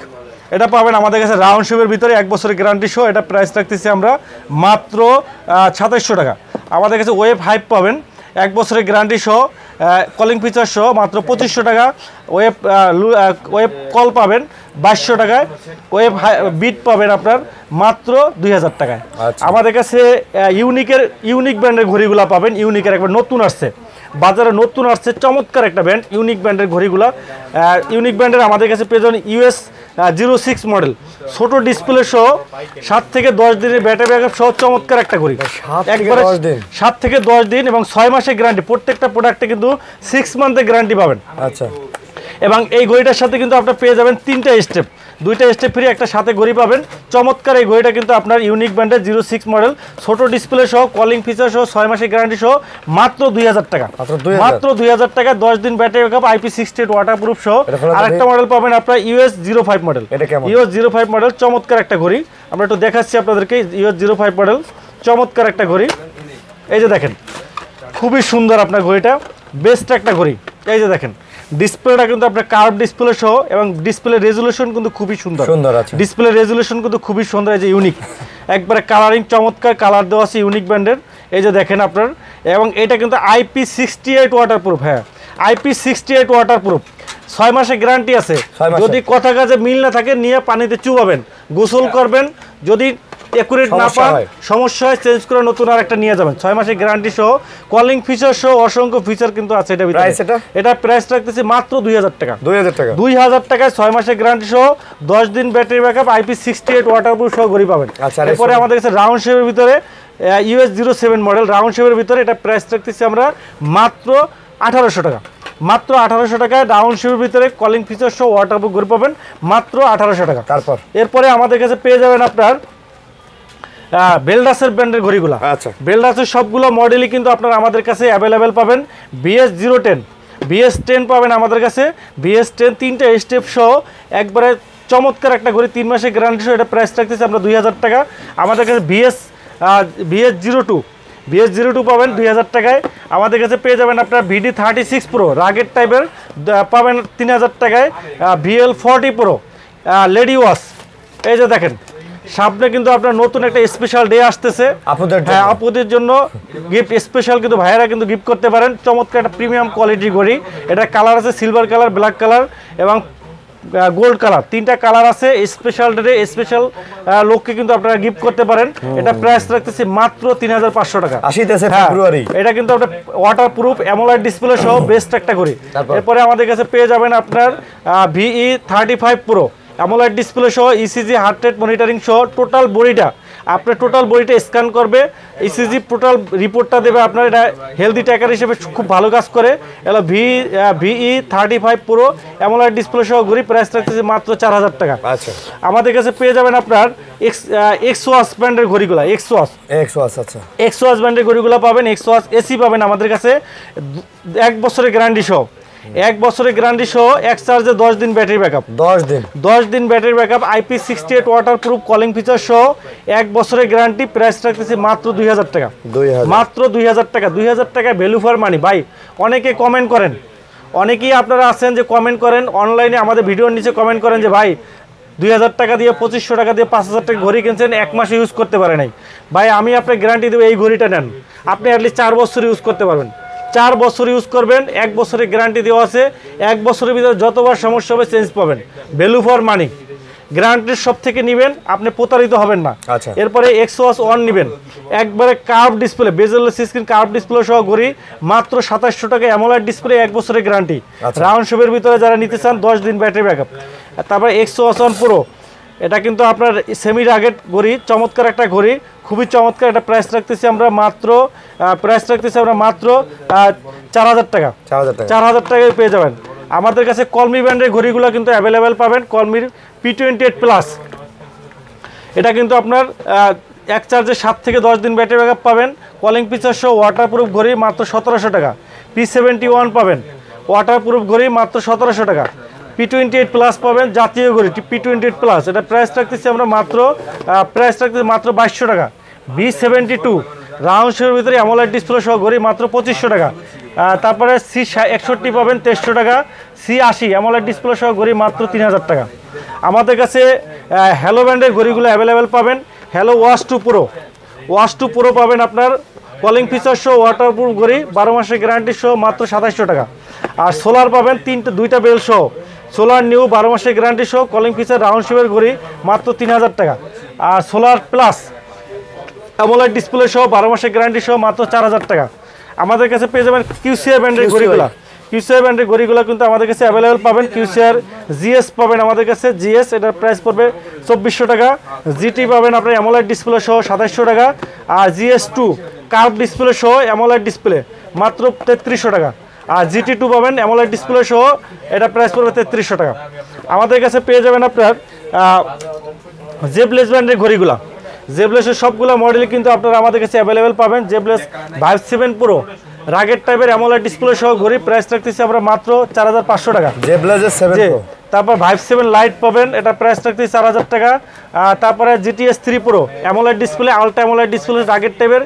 এটা পাবেন আমাদের কাছে রাউন্ড শেপের ভিতরে 1 বছরের গ্যারান্টি সহ, এটা প্রাইস রাখতেছি আমরা মাত্র 2700 টাকা। আমাদের কাছে ওয়েব হাইপ পাবেন 1 বছরের গ্যারান্টি সহ, কলিং ফিচার সহ মাত্র 2500 টাকা। ওয়েব কল পাবেন 2200 টাকায়। ওয়েব বিট পাবেন আপনার মাত্র 2000 টাকায়। আমাদের কাছে ইউনিক ব্র্যান্ডের ঘড়িগুলো পাবেন। ইউনিকের একবার নতুন আসছে, বাজারে নতুন আসছে, চমৎকার একটা ব্র্যান্ড ইউনিক ব্র্যান্ডের ঘড়িগুলো। ইউনিক ব্র্যান্ডের আমাদের কাছে পেয়ে যাবেন US 06 মডেল, ছোট ডিসপ্লে সহ 7 থেকে 10 দিনের ব্যাটারি ব্যাকআপ সহ চমৎকার একটা ঘড়ি। একবারে 7 থেকে 10 দিন এবং 6 মাসের গ্যারান্টি। প্রত্যেকটা প্রোডাক্টে কিন্তু 6 মান্থের গ্যারান্টি পাবেন। আচ্ছা, এবং এই ঘড়িটার সাথে কিন্তু আপনারা পেয়ে যাবেন 3টা স্টেপ, 2টা স্টেপ ফ্রি, একটা সাথে ঘড়ি পাবেন। চমৎকার এই ঘড়িটা কিন্তু আপনার ইউনিক ব্র্যান্ডের 06 মডেল, ছোট ডিসপ্লে সহ, কলিং ফিচার সহ, 6 মাসের গ্যারান্টি সহ মাত্র 2000 টাকা। মাত্র 2000 টাকা, 10 দিন ব্যাটারি ব্যাকআপ, IP68 ওয়াটারপ্রুফ সহ। আরেকটা মডেল পাবেন আপনার US 05 মডেল। US 05 মডেল চমৎকার একটা ঘড়ি, আমরা একটু দেখাচ্ছি আপনাদেরকে। US 05 মডেল চমৎকার একটা ঘড়ি, এই যে দেখেন, খুবই সুন্দর আপনার ঘড়িটা, বেস্ট একটা ঘড়ি। এই যে দেখেন ডিসপ্লেটা কিন্তু আপনার কার্ভ ডিসপ্লে সহ এবং ডিসপ্লে রেজুলেশন কিন্তু খুবই সুন্দর। ডিসপ্লে রেজুলেশন কিন্তু খুবই সুন্দর, এই যে ইউনিক, একবারে কালারিং চমৎকার কালার দেওয়া আছে ইউনিক ব্র্যান্ডের। এই যে দেখেন আপনার, এবং এটা কিন্তু IP68 ওয়াটারপ্রুফ। হ্যাঁ, IP68 ওয়াটারপ্রুফ, 6 মাসের গ্যারান্টি আছে। যদি কথা কাজে মিল না থাকে নিয়ে পানিতে চুবাবেন, গোসল করবেন, যদি একুরেট না পান, সমস্যা হয়, চেঞ্জ করে নতুন আর একটা নিয়ে যাবেন। 6 মাসের গ্যারান্টি সহ, কলিং ফিচার সহ, অসংখ্য ফিচার কিন্তু আছে এটা ভিতরে। এটা প্রাইস রাখতেছি মাত্র 2000 টাকা। 2000 টাকায় 6 মাসের গ্যারান্টি সহ, 10 দিন ব্যাটারি ব্যাকআপ, IP68 ওয়াটারপ্রুফ সহ ঘড়ি পাবেন। এরপরে আমাদের কাছে রাউন্ড শেপের ভিতরে US 07 মডেল, রাউন্ড শেপের ভিতরে এটা প্রাইস রাখতেছি আমরা মাত্র 1800 টাকা। মাত্র 1800 টাকায় রাউন্ড শেপের ভিতরে কলিং ফিচার সহ ওয়াটারপ্রুফ ঘড়ি পাবেন মাত্র 1800 টাকা। তারপর এরপরে আমাদের কাছে পেয়ে যাবেন আপনার বেলডাসের ব্র্যান্ডের ঘড়িগুলো। আচ্ছা, বেলডাসের সবগুলো মডেলই কিন্তু আপনারা আমাদের কাছে অ্যাভেলেবেল পাবেন। BS010, BS10 পাবেন আমাদের কাছে। BS10 3টা স্টেপ সহ একবারে চমৎকার একটা ঘড়ি, 3 মাসের গ্যারান্টি সহ, এটা প্রাইস রাখতেছি আমরা 2000 টাকা। আমাদের কাছে BS02 পাবেন 2000 টাকায়। আমাদের কাছে পেয়ে যাবেন আপনার VD36 Pro রাগের টাইপের পাবেন 3000 টাকায়। VL40 Pro লেডি ওয়াশ, এই যে দেখেন সামনে কিন্তু আপনার নতুন একটা স্পেশাল ডে আসতেছে, হ্যাঁ, আপুদের জন্য গিফট স্পেশাল কিন্তু ভাইয়েরা কিন্তু গিফট করতে পারেন। চমৎকার একটা প্রিমিয়াম কোয়ালিটি ঘড়ি, এটা কালার আছে সিলভার কালার, ব্ল্যাক কালার এবং গোল্ড কালার, 3টা কালার আছে। স্পেশাল ডে স্পেশাল লোককে কিন্তু আপনারা গিফট করতে পারেন। এটা প্রাইস রাখতেছি মাত্র 3500 টাকা। এটা কিন্তু আপনার ওয়াটারপ্রুফ অ্যামোলেড ডিসপ্লে সহ বেস্ট একটা ঘড়ি। এরপরে আমাদের কাছে পেয়ে যাবেন আপনার VE35 Pro অ্যামোলেড ডিসপ্লে সহ, ECG হার্ট রেট মনিটরিং সহ, টোটাল বডিটা আপনার টোটাল বডিটা স্ক্যান করবে, ECG টোটাল রিপোর্টটা দেবে আপনার। এটা হেলদি ট্র্যাকার হিসেবে খুব ভালো কাজ করে। এলো VE35 Pro অ্যামোলেড ডিসপ্লে সহ ঘড়ি, প্রাইস রাখতেছি মাত্র 4000 টাকা। আচ্ছা, আমাদের কাছে পেয়ে যাবেন আপনার এক্সওয়াচ ব্র্যান্ডের ঘড়িগুলো। এক্সওয়াচ ব্র্যান্ডের ঘড়িগুলো পাবেন। এক্সওয়াচ এসি পাবেন আমাদের কাছে 1 বছরের গ্যারান্টি সহ। 1 বছরের গ্যারান্টি সহ, এক চার্জে 10 দিন ব্যাটারি ব্যাকআপ, 10 দিন battery backup, IP68 waterproof calling feature সহ 1 বছরের গ্যারান্টি। প্রাইস রাখতেছি মাত্র 2000 টাকা। মাত্র 2000 টাকা। 2000 টাকা ভ্যালু ফর মানি। ভাই অনেকে কমেন্ট করেন, অনেকেই আপনারা আছেন যে কমেন্ট করেন অনলাইনে, আমাদের ভিডিওর নিচে কমেন্ট করেন যে ভাই 2000 টাকা দিয়ে 2500 টাকা দিয়ে 5000 টাকা ঘড়ি কিনছেন, 1 মাস ইউজ করতে পারে নাই। ভাই আমি আপনাকে গ্যারান্টি দেবো, এই ঘড়িটা নেন, আপনি অ্যাটলিস্ট 4 বছর ইউজ করতে পারবেন। 4 বছর ইউজ করবেন, 1 বছরের গ্যারান্টি দেওয়া আছে। 1 বছরের ভিতরে যতবার সমস্যা হবে চেঞ্জ পাবেন, ভ্যালু ফর মানি। গ্যারান্টির সব থেকে নেবেন, আপনি প্রতারিত হবেন না। এরপরে এক্সওয়াচ 1 নেবেন, একবারে curve display, বেজেলেস screen curve display সহ ঘড়ি মাত্র 2700 টাকা। অ্যামোলেড ডিসপ্লে, 1 বছরের গ্যারান্টি, রাউন্ড শেপের ভিতরে যারা নিতে চান 10 দিন ব্যাটারি ব্যাকআপ। তারপরে এক্সওয়াচ 1 Pro, এটা কিন্তু আপনার সেমি রাগেট ঘড়ি, চমৎকার একটা ঘড়ি, খুবই চমৎকার। এটা প্রাইস রাখতেছি আমরা মাত্র 4000 টাকা। 4000 টাকায় পেয়ে যাবেন। আমাদের কাছে কলমি ব্র্যান্ডের ঘড়িগুলো কিন্তু অ্যাভেলেবেল পাবেন। কলমির P28 প্লাস, এটা কিন্তু আপনার এক চার্জে 7 থেকে 10 দিন ব্যাটারি ব্যাকআপ পাবেন। কলিং ফিচার সহ ওয়াটারপ্রুফ ঘড়ি মাত্র 1700 টাকা। P71 পাবেন ওয়াটারপ্রুফ ঘড়ি মাত্র 1700 টাকা। P28 প্লাস পাবেন জাতীয় ঘড়ি P28 প্লাস, এটা প্রাইস রাখতেছি আমরা মাত্র 2200 টাকা। B72 রাউন্ড শেপের ভিতরে অ্যামোলেড ডিসপ্লে সহ ঘড়ি মাত্র 2500 টাকা। তারপরে C61 পাবেন 2300 টাকা। C80 অ্যামোলেড ডিসপ্লে সহ ঘড়ি মাত্র 3000 টাকা। আমাদের কাছে হ্যালো ব্র্যান্ডের ঘড়িগুলো অ্যাভেলেবেল পাবেন। হ্যালো ওয়াশ টু প্রো পাবেন আপনার কলিং ফিচার সহ ওয়াটারপ্রুফ ঘড়ি 12 মাসের গ্যারান্টি সহ মাত্র 2700 টাকা। আর সোলার পাবেন দুইটা বেল সহ সোলার নিউ 12 মাসের গ্যারান্টি সহ কলিং ফিচার রাউন্ড শেপের ঘড়ি মাত্র 3000 টাকা। আর সোলার প্লাস অ্যামোলেড ডিসপ্লে সহ 12 মাসের গ্যারান্টি সহ মাত্র 4000 টাকা। আমাদের কাছে পেয়ে যাবেন কিউসিআর ব্র্যান্ডের ঘড়িগুলো। কিউসিআর ব্র্যান্ডের ঘড়িগুলো কিন্তু আমাদের কাছে অ্যাভেলেবেল পাবেন। কিউসিআর জিএস পাবেন আমাদের কাছে, জিএস এটার প্রাইস পড়বে 2400 টাকা। জিটি পাবেন আপনার অ্যামোলেড ডিসপ্লে সহ 2700 টাকা। আর GS2 কার্ভ ডিসপ্লে সহ অ্যামোলেড ডিসপ্লে মাত্র 3300 টাকা। আর GT2 পাবেন অ্যামোলেড ডিসপ্লে সহ, এটা প্রাইস পড়বে 3300 টাকা। আমাদের কাছে পেয়ে যাবেন আপনার জেবলেস ব্র্যান্ডের ঘড়িগুলো। জেবলেসের সবগুলো মডেল কিন্তু আপনারা আমাদের কাছে অ্যাভেলেবেল পাবেন। জেবলেস ভাইভ 7 প্রো রাগের টাইপের অ্যামোলেড ডিসপ্লে সহ ঘড়ি প্রাইস রাখতেছি আমরা মাত্র 4500 টাকা। জেবলেসের 7 প্রো। তারপর ভাইভ 7 লাইট পাবেন, এটা প্রাইস রাখতেছি 4000 টাকা। তারপরে GTS 3 pro AMOLED display ultra AMOLED display রাগের টাইপের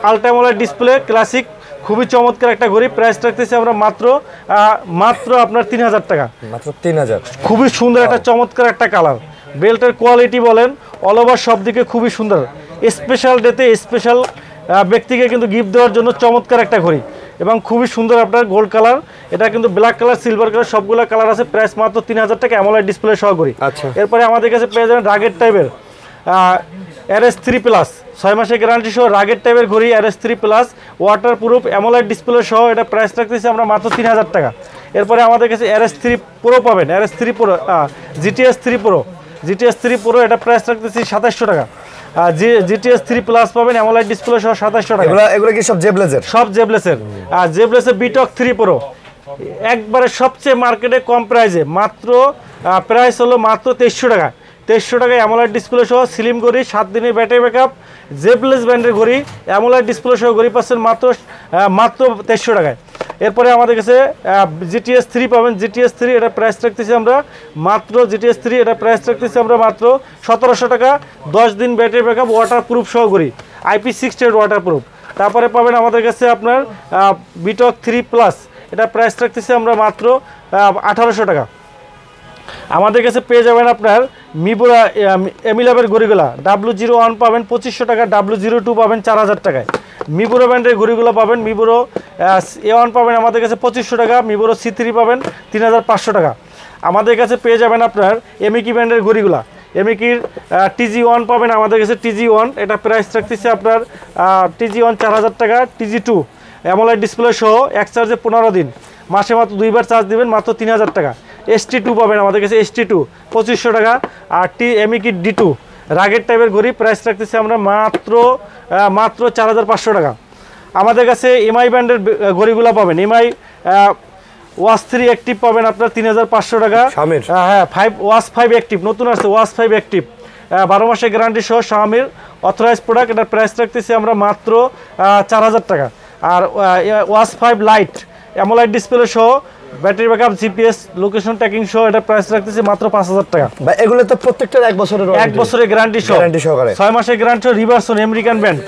আলট্রা অ্যামোলেড ডিসপ্লে ক্লাসিক, খুবই চমৎকার একটা ঘড়ি। প্রাইস রাখতেছি আমরা মাত্র আপনার 3000 টাকা। মাত্র 3000। খুবই সুন্দর একটা চমৎকার একটা কালার। বেল্টের কোয়ালিটি বলেন অল ওভার সব দিকে খুবই সুন্দর। স্পেশাল ডেতে স্পেশাল ব্যক্তিকে কিন্তু গিফট দেওয়ার জন্য চমৎকার একটা ঘড়ি এবং খুবই সুন্দর আপনার গোল্ড কালার। এটা কিন্তু ব্ল্যাক কালার, সিলভার কালার সবগুলো কালার আছে। প্রাইস মাত্র 3000 টাকা অ্যামোলেড ডিসপ্লে সহ ঘড়ি। আচ্ছা, এরপরে আমাদের কাছে পেয়ে যাবেন রাগের টাইপের RS3 প্লাস 6 মাসের গ্যারান্টি সহ রাগের টাইপের ঘড়ি RS3 plus waterproof AMOLED display সহ, এটা প্রাইস রাখতেছি আমরা মাত্র 3000 টাকা। এরপরে আমাদের কাছে RS3 প্রো পাবেন, RS3 প্রো GTS 3 প্রো এটা প্রাইস রাখতেছি 2700 টাকা। GTS 3 প্লাস পাবেন অ্যামোলেড ডিসপ্লে সহ 2700 টাকা। এগুলো কি সব জেবলেসের? সব জেবলেসের। আর জেবলেসের বিটক 3 প্রো একবারে সবচেয়ে মার্কেটে কম প্রাইসে, মাত্র প্রাইস হলো মাত্র 2300 টাকা। 2300 টাকায় অ্যামোলেড ডিসপ্লে সহ স্লিম ঘড়ি, 7 দিনের ব্যাটারি ব্যাকআপ, জেবলেস ব্র্যান্ডের ঘড়ি অ্যামোলেড ডিসপ্লে সহ ঘড়ি পাচ্ছেন মাত্র 2300 টাকায়। এরপরে আমাদের কাছে GTS 3 পাবেন, GTS 3 এটা প্রাইস রাখতেছি আমরা মাত্র 1700 টাকা। 10 দিন ব্যাটারি ব্যাকআপ, ওয়াটারপ্রুফ সহ ঘড়ি, IP68 ওয়াটারপ্রুফ। তারপরে পাবেন আমাদের কাছে আপনার বিটক 3 প্লাস, এটা প্রাইস রাখতেছি আমরা মাত্র 1800 টাকা। আমাদের কাছে পেয়ে যাবেন আপনার মিবোরা এমিলাবের ঘড়িগুলা W01 পাবেন 2500 টাকা, W02 পাবেন 4000 টাকায়। মিবোরো ব্র্যান্ডের ঘড়িগুলো পাবেন, মিবোরো A1 পাবেন আমাদের কাছে 2500 টাকা, মিবোরো C3 পাবেন 3500 টাকা। আমাদের কাছে পেয়ে যাবেন আপনার এমিকি ব্র্যান্ডের ঘড়িগুলা, এমিকির TG1 পাবেন আমাদের কাছে, TG1 এটা প্রাইস রাখতেছে আপনার TG1 4000 টাকা। TG2 অ্যামোলেড ডিসপ্লে সহ এক চার্জে 15 দিন, মাসে মাত্র 2বার চার্জ দিবেন, মাত্র 3000 টাকা। ST2 পাবেন আমাদের কাছে, ST2 2500 টাকা। আর এমিকি D2 রাগের টাইপের ঘড়ি প্রাইস রাখতেছি আমরা মাত্র 4500 টাকা। আমাদের কাছে এমআই ব্র্যান্ডের ঘড়িগুলো পাবেন, এমআই ওয়াচ 3 অ্যাক্টিভ পাবেন আপনার 3500 টাকা। হ্যাঁ, 5 অ্যাক্টিভ নতুন আসছে, ওয়াচ 5 অ্যাক্টিভ 12 মাসের গ্যারান্টি সহ শাওমির অথরাইজ প্রোডাক্ট, এটার প্রাইস রাখতেছি আমরা মাত্র 4000 টাকা। আর ওয়াচ 5 লাইট অ্যামোলেড ডিসপ্লে সহ battery backup, GPS location tracking সহ, এটা প্রাইস রাখতেছি মাত্র 5000 টাকা। ভাই এগুলো তো প্রত্যেকটার 1 বছরের গ্যারান্টি সহ, 6 মাসের গ্যারান্টি সহ। রিভারসন আমেরিকান ব্র্যান্ড,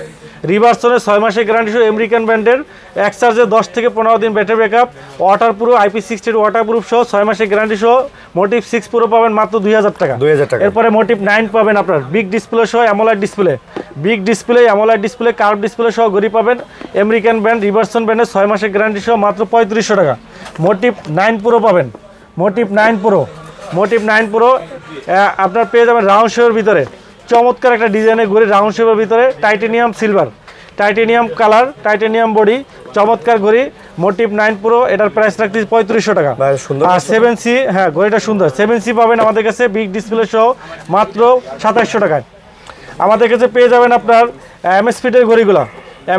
রিভারসনের 6 মাসের গ্যারান্টি সহ আমেরিকান ব্র্যান্ডের, এক চার্জে 10 থেকে 15 দিন battery backup, waterproof IP68 waterproof সহ 6 মাসের গ্যারান্টি সহ। মোটিভ 6 প্রো পাবেন মাত্র 2000 টাকা। এরপরে মোটিভ 9 পাবেন আপনার বিগ ডিসপ্লে সহ AMOLED display, big display AMOLED display curve display সহ ঘড়ি পাবেন আমেরিকান ব্র্যান্ড, রিভারসন ব্র্যান্ডের 6 মাসের গ্যারান্টি সহ মাত্র 3500 টাকা। মোটিভ 9 প্রো পাবেন, মোটিভ 9 প্রো আপনার পেয়ে যাবেন রাউন্ড শেপের ভিতরে, চমৎকার একটা ডিজাইনের ঘড়ি, রাউন্ড শেপের ভিতরে, titanium silver, titanium colour, titanium body, চমৎকার ঘড়ি। মোটিভ 9 প্রো এটার প্রাইস রাখতেছি 3500 টাকা। আর 7C, হ্যাঁ ঘড়িটা সুন্দর, 7C পাবেন আমাদের কাছে বিগ ডিসপ্লে সহ মাত্র 2700 টাকায়। আমাদের কাছে পেয়ে যাবেন আপনার MS ফিটের ঘড়িগুলো,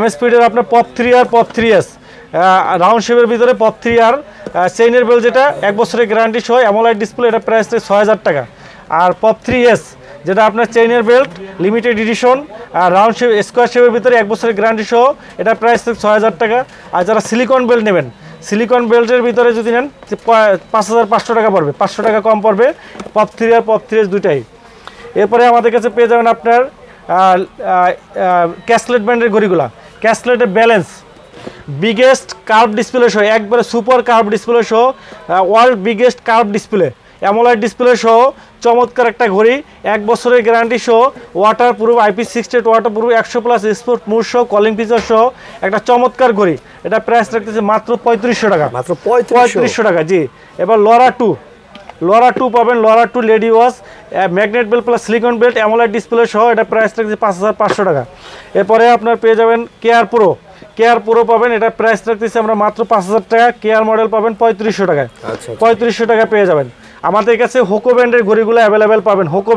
MS ফিটের আপনার pop 3R pop 3S round শেপের ভিতরে, পপ 3R চেইনের বেল যেটা 1 বছরের গ্যারান্টি সহ অ্যামোলেড ডিসপ্লে, এটা প্রাইস 6000 টাকা। আর পপ 3S যেটা আপনার চেইনের বেল্ট লিমিটেড এডিশন আর রাউন্ড শেপ স্কোয়ার শেপের ভিতরে 1 বছরের গ্যারান্টি সহ, এটা প্রাইস 6000 টাকা। আর যারা সিলিকন বেল্ট নেবেন, সিলিকন বেল্টের ভিতরে যদি নেন 5500 টাকা পড়বে, 500 টাকা কম পড়বে পপ 3 আর পপ 3 দুইটাই। এরপরে আমাদের কাছে পেয়ে যাবেন আপনার ক্যাসলেট ব্র্যান্ডের ঘড়িগুলা, ক্যাসলেটের ব্যালেন্স বিগেস্ট কার্ভ ডিসপ্লে সহ, একবারে সুপার কার্ভ ডিসপ্লে সহ, world biggest curve display, AMOLED display সহ চমৎকার একটা ঘড়ি, 1 বছরের গ্যারান্টি সহ, water proof, IP68 water proof, 100+ sport mode সহ, কলিং ফিচার সহ একটা চমৎকার ঘড়ি। এটা প্রাইস রাখতেছে মাত্র 3500 টাকা, মাত্র 3500 টাকা। জি, এবার লরা 2 পাবেন, লরা 2 lady watch, magnet belt plus silicone belt, AMOLED display সহ, এটা প্রাইস রাখছে 5500 টাকা। এরপরে আপনার পেয়ে যাবেন কেয়ার প্রো পাবেন, এটা প্রাইস রাখতেছি আমরা মাত্র 5000 টাকা। কেয়ার মডেল পাবেন 3500 টাকায়, 3500 টাকা পেয়ে যাবেন। আমাদের কাছে হোকো ব্র্যান্ডের ঘড়িগুলো অ্যাভেলেবেল পাবেন, হোকো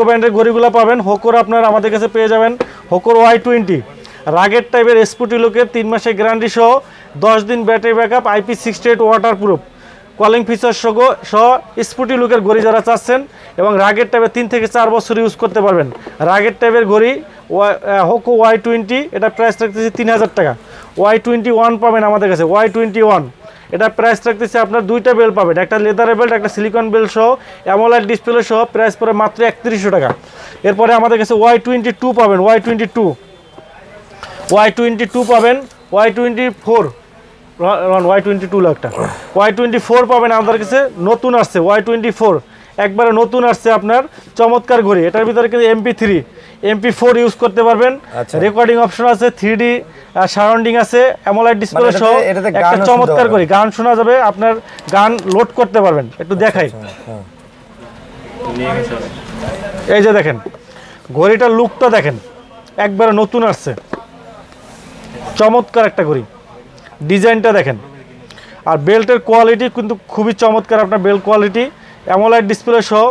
ব্র্যান্ডের ঘড়িগুলো পাবেন। হোকোর আপনার আমাদের কাছে পেয়ে যাবেন হোকোর Y20 রাগের টাইপের স্পুটি লুকের 3 মাসের গ্যারান্টি সহ, 10 দিন battery backup, IP68 water proof, calling feature সহ স্পুটি লুকের ঘড়ি যারা চাচ্ছেন এবং রাগের টাইপের 3 থেকে 4 বছর ইউজ করতে পারবেন, রাগের টাইপের ঘড়ি হোকো Y20, এটা প্রাইস রাখতেছি 3000 টাকা। Y21 পাবেন আমাদের কাছে, Y21 এটা প্রাইস রাখতেছে আপনার 2টা বেল্ট পাবেন, একটা লেদারের বেল্ট, একটা সিলিকন বেল্ট সহ, অ্যামোলাইড ডিসপ্লে সহ, প্রাইস পড়ে মাত্র 3100 টাকা। এরপরে আমাদের কাছে Y22 পাবেন, Y22 পাবেন, Y22 লাখটা, Y24 পাবেন আমাদের কাছে, নতুন আসছে Y24, একবারে নতুন আসছে আপনার চমৎকার ঘড়ি। এটার ভিতরে কিন্তু MP4 ইউজ করতে পারবেন, রেকর্ডিং অপশন আছে, 3D সারাউন্ডিং আছে, অ্যামোলাইড ডিসপ্লে সহ একটা চমৎকার ঘড়ি, গান শোনা যাবে, আপনার গান লোড করতে পারবেন। একটু দেখাই, এই যে দেখেন ঘড়িটার লুকটা দেখেন, একবারে নতুন আসছে, চমৎকার একটা ঘড়ি, ডিজাইনটা দেখেন। আর বেল্টের কোয়ালিটি কিন্তু খুবই চমৎকার, আপনার বেল্ট কোয়ালিটি, অ্যামোলাইড ডিসপ্লে সহ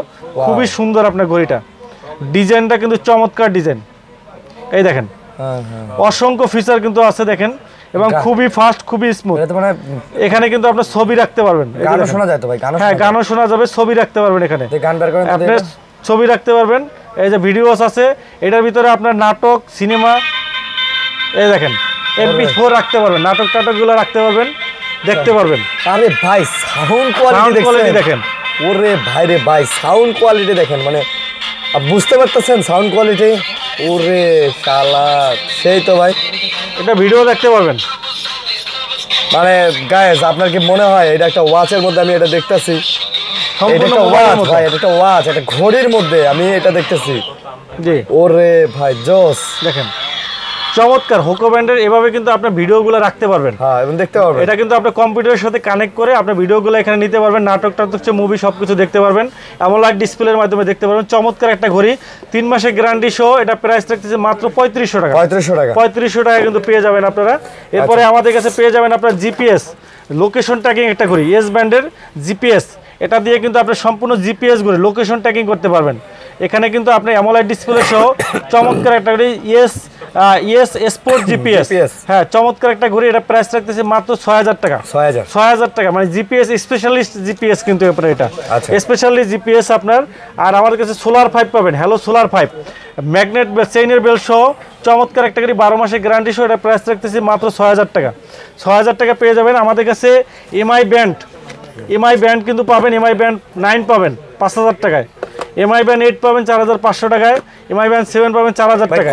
খুবই সুন্দর আপনার ঘড়িটা, ডিজাইনটা কিন্তু চমৎকার ডিজাইন। এই দেখেন অসংখ্য ফিচার কিন্তু আছে দেখেন, এবং খুবই ফাস্ট, খুবই স্মুথ। এখানে কিন্তু আপনার ছবি রাখতে পারবেন, গানও শোনা যায় তো ভাই? হ্যাঁ, গানও শোনা যাবে, ছবি রাখতে পারবেন, এখানে আপনি ছবি রাখতে পারবেন। এই যে ভিডিওস আছে, এটার ভিতরে আপনার নাটক, সিনেমা, এই দেখেন MP4 রাখতে পারবেন, নাটকগুলো রাখতে পারবেন, দেখতে পারবেন। আরে ভাই সাউন্ড কোয়ালিটি দেখেন, ওরে ভাই রে ভাই সাউন্ড কোয়ালিটি দেখেন, মানে বুঝতে পারতেছেন সাউন্ড কোয়ালিটি, ওরে শালা সেই তো ভাই। এটা ভিডিও দেখতে পারবেন। মানে গাইস আপনার কি মনে হয় এটা একটা ওয়াচের মধ্যে আমি এটা দেখতেছি? এটা একটা ওয়াচ ভাই, এটা একটা ওয়াচ, এটা ঘড়ির মধ্যে আমি এটা দেখতেছি। জি, ওরে ভাই জোস, দেখেন চমৎকার। হোকো ব্র্যান্ডের এভাবে কিন্তু আপনার ভিডিওগুলো রাখতে পারবেন, হ্যাঁ এবং দেখতে পারবেন। এটা কিন্তু আপনার কম্পিউটারের সাথে কানেক্ট করে আপনার ভিডিওগুলো এখানে নিতে পারবেন, নাটক মুভি সবকিছু দেখতে পারবেন, অ্যামোলাইড ডিসপ্লের মাধ্যমে দেখতে পারবেন। চমৎকার একটা ঘড়ি, 3 মাসের গ্যারান্টি সহ, এটা প্রাইস রাখতেছে মাত্র 3500 টাকা। 3500 টাকা কিন্তু পেয়ে যাবেন আপনারা। এরপরে আমাদের কাছে পেয়ে যাবেন আপনার জিপিএস লোকেশন ট্র্যাকিং একটা ঘড়ি, ইয়েস ব্র্যান্ডের জিপিএস, এটা দিয়ে কিন্তু আপনি সম্পূর্ণ জিপিএস ঘড়ি লোকেশন ট্র্যাকিং করতে পারবেন। এখানে কিন্তু আপনি অ্যামোলাইড ডিসপ্লে সহ চমৎকার একটা ঘড়ি, ইয়েস স্পোর্ট জিপিএস, হ্যাঁ চমৎকার একটা ঘড়ি, এটা প্রাইস রাখতেছে মাত্র 6000 টাকা। 6000 টাকা, মানে জিপিএস স্পেশালিস্ট জিপিএস কিন্তু আপনার, এটা স্পেশালিস্ট জিপিএস আপনার। আর আমাদের কাছে সোলার 5 পাবেন, হ্যালো সোলার 5 ম্যাগনেট চেইনের বেল্ট সহ চমৎকার একটা ঘড়ি, 12 মাসের গ্যারান্টি সহ, এটা প্রাইস রাখতেছি মাত্র 6000 টাকা। 6000 টাকা পেয়ে যাবেন। আমাদের কাছে এমআই ব্যান্ড কিন্তু পাবেন, এমআই ব্যান্ড 9 পাবেন 5000 টাকায়, এমআই ব্যান্ড 8 পাবেন 4500 টাকায়, এমআই ব্যান্ড 7 পাবেন 4000 টাকায়।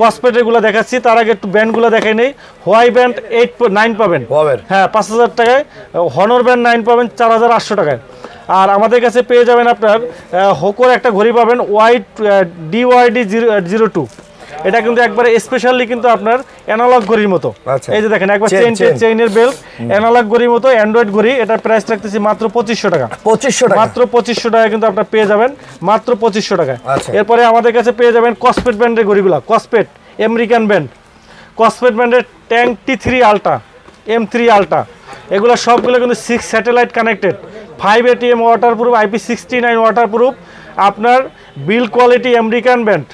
কসপেটের গুলো দেখাচ্ছি, তার আগে একটু ব্যান্ডগুলো দেখাই নেই। হোয়াই ব্যান্ড 9 পাবেন, হ্যাঁ 5000 টাকায়। হনর ব্যান্ড 9 পাবেন 4800 টাকায়। আর আমাদের কাছে পেয়ে যাবেন আপনার হোকোর একটা ঘড়ি পাবেন, DYD02, এটা কিন্তু একবারে স্পেশালি কিন্তু আপনার অ্যানালগ ঘড়ির মতো। এই যে দেখেন একবার চেইনের বেল্ট, অ্যানালগ ঘড়ির মতো, অ্যান্ড্রয়েড ঘড়ি, এটার প্রাইস রাখতেছি মাত্র 2500 টাকা। মাত্র 2500 টাকা কিন্তু আপনার পেয়ে যাবেন, মাত্র 2500 টাকায়। এরপরে আমাদের কাছে পেয়ে যাবেন কসপেট ব্র্যান্ডের ঘড়িগুলো, কসপেট আমেরিকান ব্র্যান্ড, কসপেট ব্র্যান্ডের tank T3 ultra, M3 ultra, এগুলো সবগুলো কিন্তু 6 satellite connected, 5 ATM waterproof, IP69 waterproof, আপনার বিল্ড কোয়ালিটি আমেরিকান ব্র্যান্ড,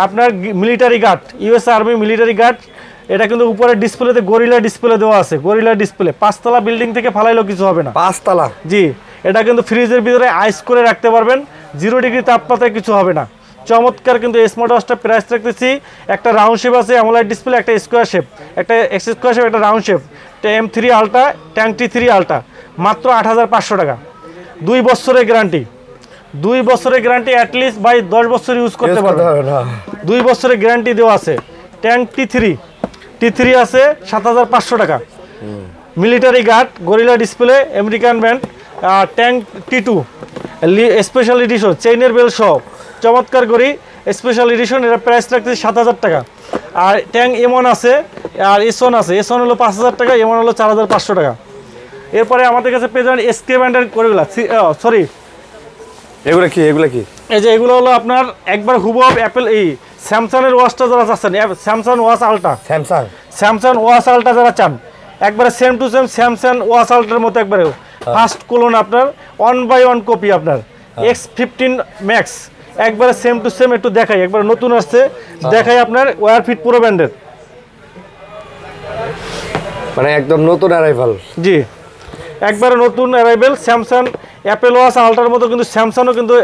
আপনার military guard, US army military guard. এটা কিন্তু উপরে ডিসপ্লেতে গরিলা ডিসপ্লে দেওয়া আছে, গরিলা ডিসপ্লে, 5 তলা বিল্ডিং থেকে ফালাইলেও কিছু হবে না, 5 তলা। জি, এটা কিন্তু ফ্রিজের ভিতরে আইস করে রাখতে পারবেন, 0 ডিগ্রি তাপমাত্রায় কিছু হবে না। চমৎকার কিন্তু স্মার্ট ওয়াচটা প্রাইস রাখতেছি, একটা রাউন্ড শেপ আছে অ্যামোলেড ডিসপ্লে, একটা স্কোয়ার শেপ, একটা এক্স স্কোয়ার শেপ, একটা round shape, M3 ultra, tank T3 ultra, মাত্র 8500 টাকা। 2 বছরের গ্যারান্টি, 2 বছরের গ্যারান্টি, অ্যাটলিস্ট বাই 10 বছর ইউজ করতে পারবেন। 2 বছরের গ্যারান্টি দেওয়া আছে। ট্যাঙ্ক T3 আছে 7500 টাকা। Military guard, gorilla display, American band, tank T2 special edition, চেইনের বেল সহ চমৎকার গড়ি স্পেশাল এডিশন, এটা প্রাইস রাখতেছি 7000 টাকা। আর ট্যাঙ্ক M1 আছে, আর S1 আছে। S1 হলো 5000 টাকা, M1 হলো 4500 টাকা। এরপরে আমাদের কাছে পেয়ে যাবেন SK ব্র্যান্ডের গড়িগুলা, সরি এগুলো কি এই যে এগুলো হলো আপনার একবার হুবহু অ্যাপেল, এই স্যামসাংয়ের ওয়াচটা যারা চাচ্ছেন, Samsung watch Ultra, Samsung watch Ultra যারা চান, একবারে same to same Samsung watch আলট্রার মতো একবারে ফার্স্ট কোলন আপনার 1/1 কপি আপনার X15 ম্যাক্স, একবারে সেম টু সেম। একটু দেখাই, একবার নতুন আসছে দেখাই আপনার ওয়্যার ফিট প্রো ব্র্যান্ডের, মানে একদম নতুন অ্যারাইভাল। জি একবারে নতুন অ্যারাইভেল স্যামসাং অ্যাপেল ওয়াচ আলট্রার মতো কিন্তু স্যামসাংও কিন্তু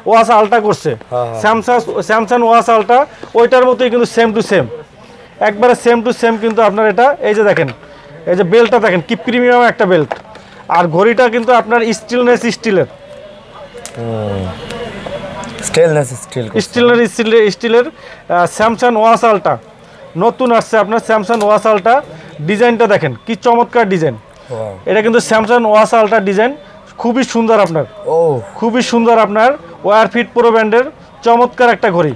ওয়াচ আলট্রা করছে। স্যামসাং ওয়াচ আলট্রা ওইটার মতোই কিন্তু সেম টু সেম, একবারে সেম টু সেম কিন্তু আপনার এটা। এই যে দেখেন, এই যে বেল্টটা দেখেন কি প্রিমিয়াম একটা বেল্ট, আর ঘড়িটা কিন্তু আপনার স্টিলের স্যামসাং ওয়াচ আলট্রা নতুন আসছে আপনার। স্যামসাং ওয়াচ আলট্রা ডিজাইনটা দেখেন কি চমৎকার ডিজাইন, এটা কিন্তু স্যামসাং ওয়াচ আলট্রা ডিজাইন, খুবই সুন্দর আপনার, খুবই সুন্দর আপনার ওয়্যার ফিট প্রো ব্র্যান্ডের চমৎকার একটা ঘড়ি।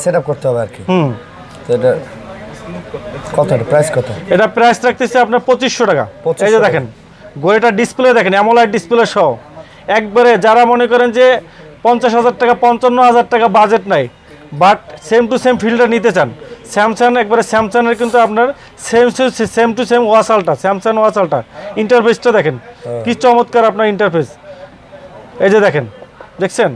সেটআপ করতে হবে আর কি। এটা কত, প্রাইস কত? এটা প্রাইস রাখতেছে আপনার 2500 টাকা। এই যে দেখেন ঘড়িটা ডিসপ্লে দেখেন, অ্যামোলেড ডিসপ্লে সহ, একবারে যারা মনে করেন যে 50,000 টাকা 55,000 টাকা বাজেট নাই, বাট সেম টু সেম ফিল্ডটা নিতে চান, স্যামসাং একবারে স্যামসাংয়ের কিন্তু আপনার same to same watch Ultra, Samsung watch Ultra. ইন্টারফেসটা দেখেন কি চমৎকার আপনার ইন্টারফেস, এই যে দেখেন, দেখছেন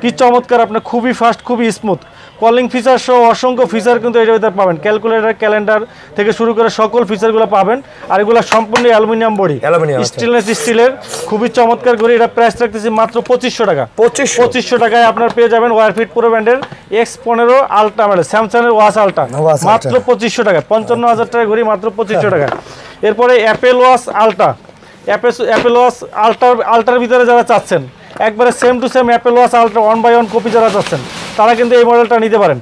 কি চমৎকার আপনার, খুবই ফাস্ট, খুবই স্মুথ, কলিং ফিচার সহ অসংখ্য ফিচার কিন্তু এটার ভিতরে পাবেন। ক্যালকুলেটর, ক্যালেন্ডার থেকে শুরু করে সকল ফিচারগুলো পাবেন। আর এগুলো সম্পূর্ণ অ্যালুমিনিয়াম বডি, স্টেনলেস স্টিলের, খুবই চমৎকার করে। এটা প্রাইস রাখতেছি মাত্র 2500 টাকা। 2500 টাকায় আপনার পেয়ে যাবেন ওয়্যার ফিট প্রো ব্র্যান্ডের X15 আলট্রা মডেল স্যামসাংয়ের ওয়াচ আলট্রা, মাত্র 2500 টাকা। 55,000 টাকা ঘড়ি মাত্র 2500 টাকা। এরপরে Apple watch Ultra, Apple watch আলট্রার ভিতরে যারা চাচ্ছেন, একবারে same to same Apple watch Ultra 1/1 copy যারা চাচ্ছেন, তারা কিন্তু এই মডেলটা নিতে পারেন।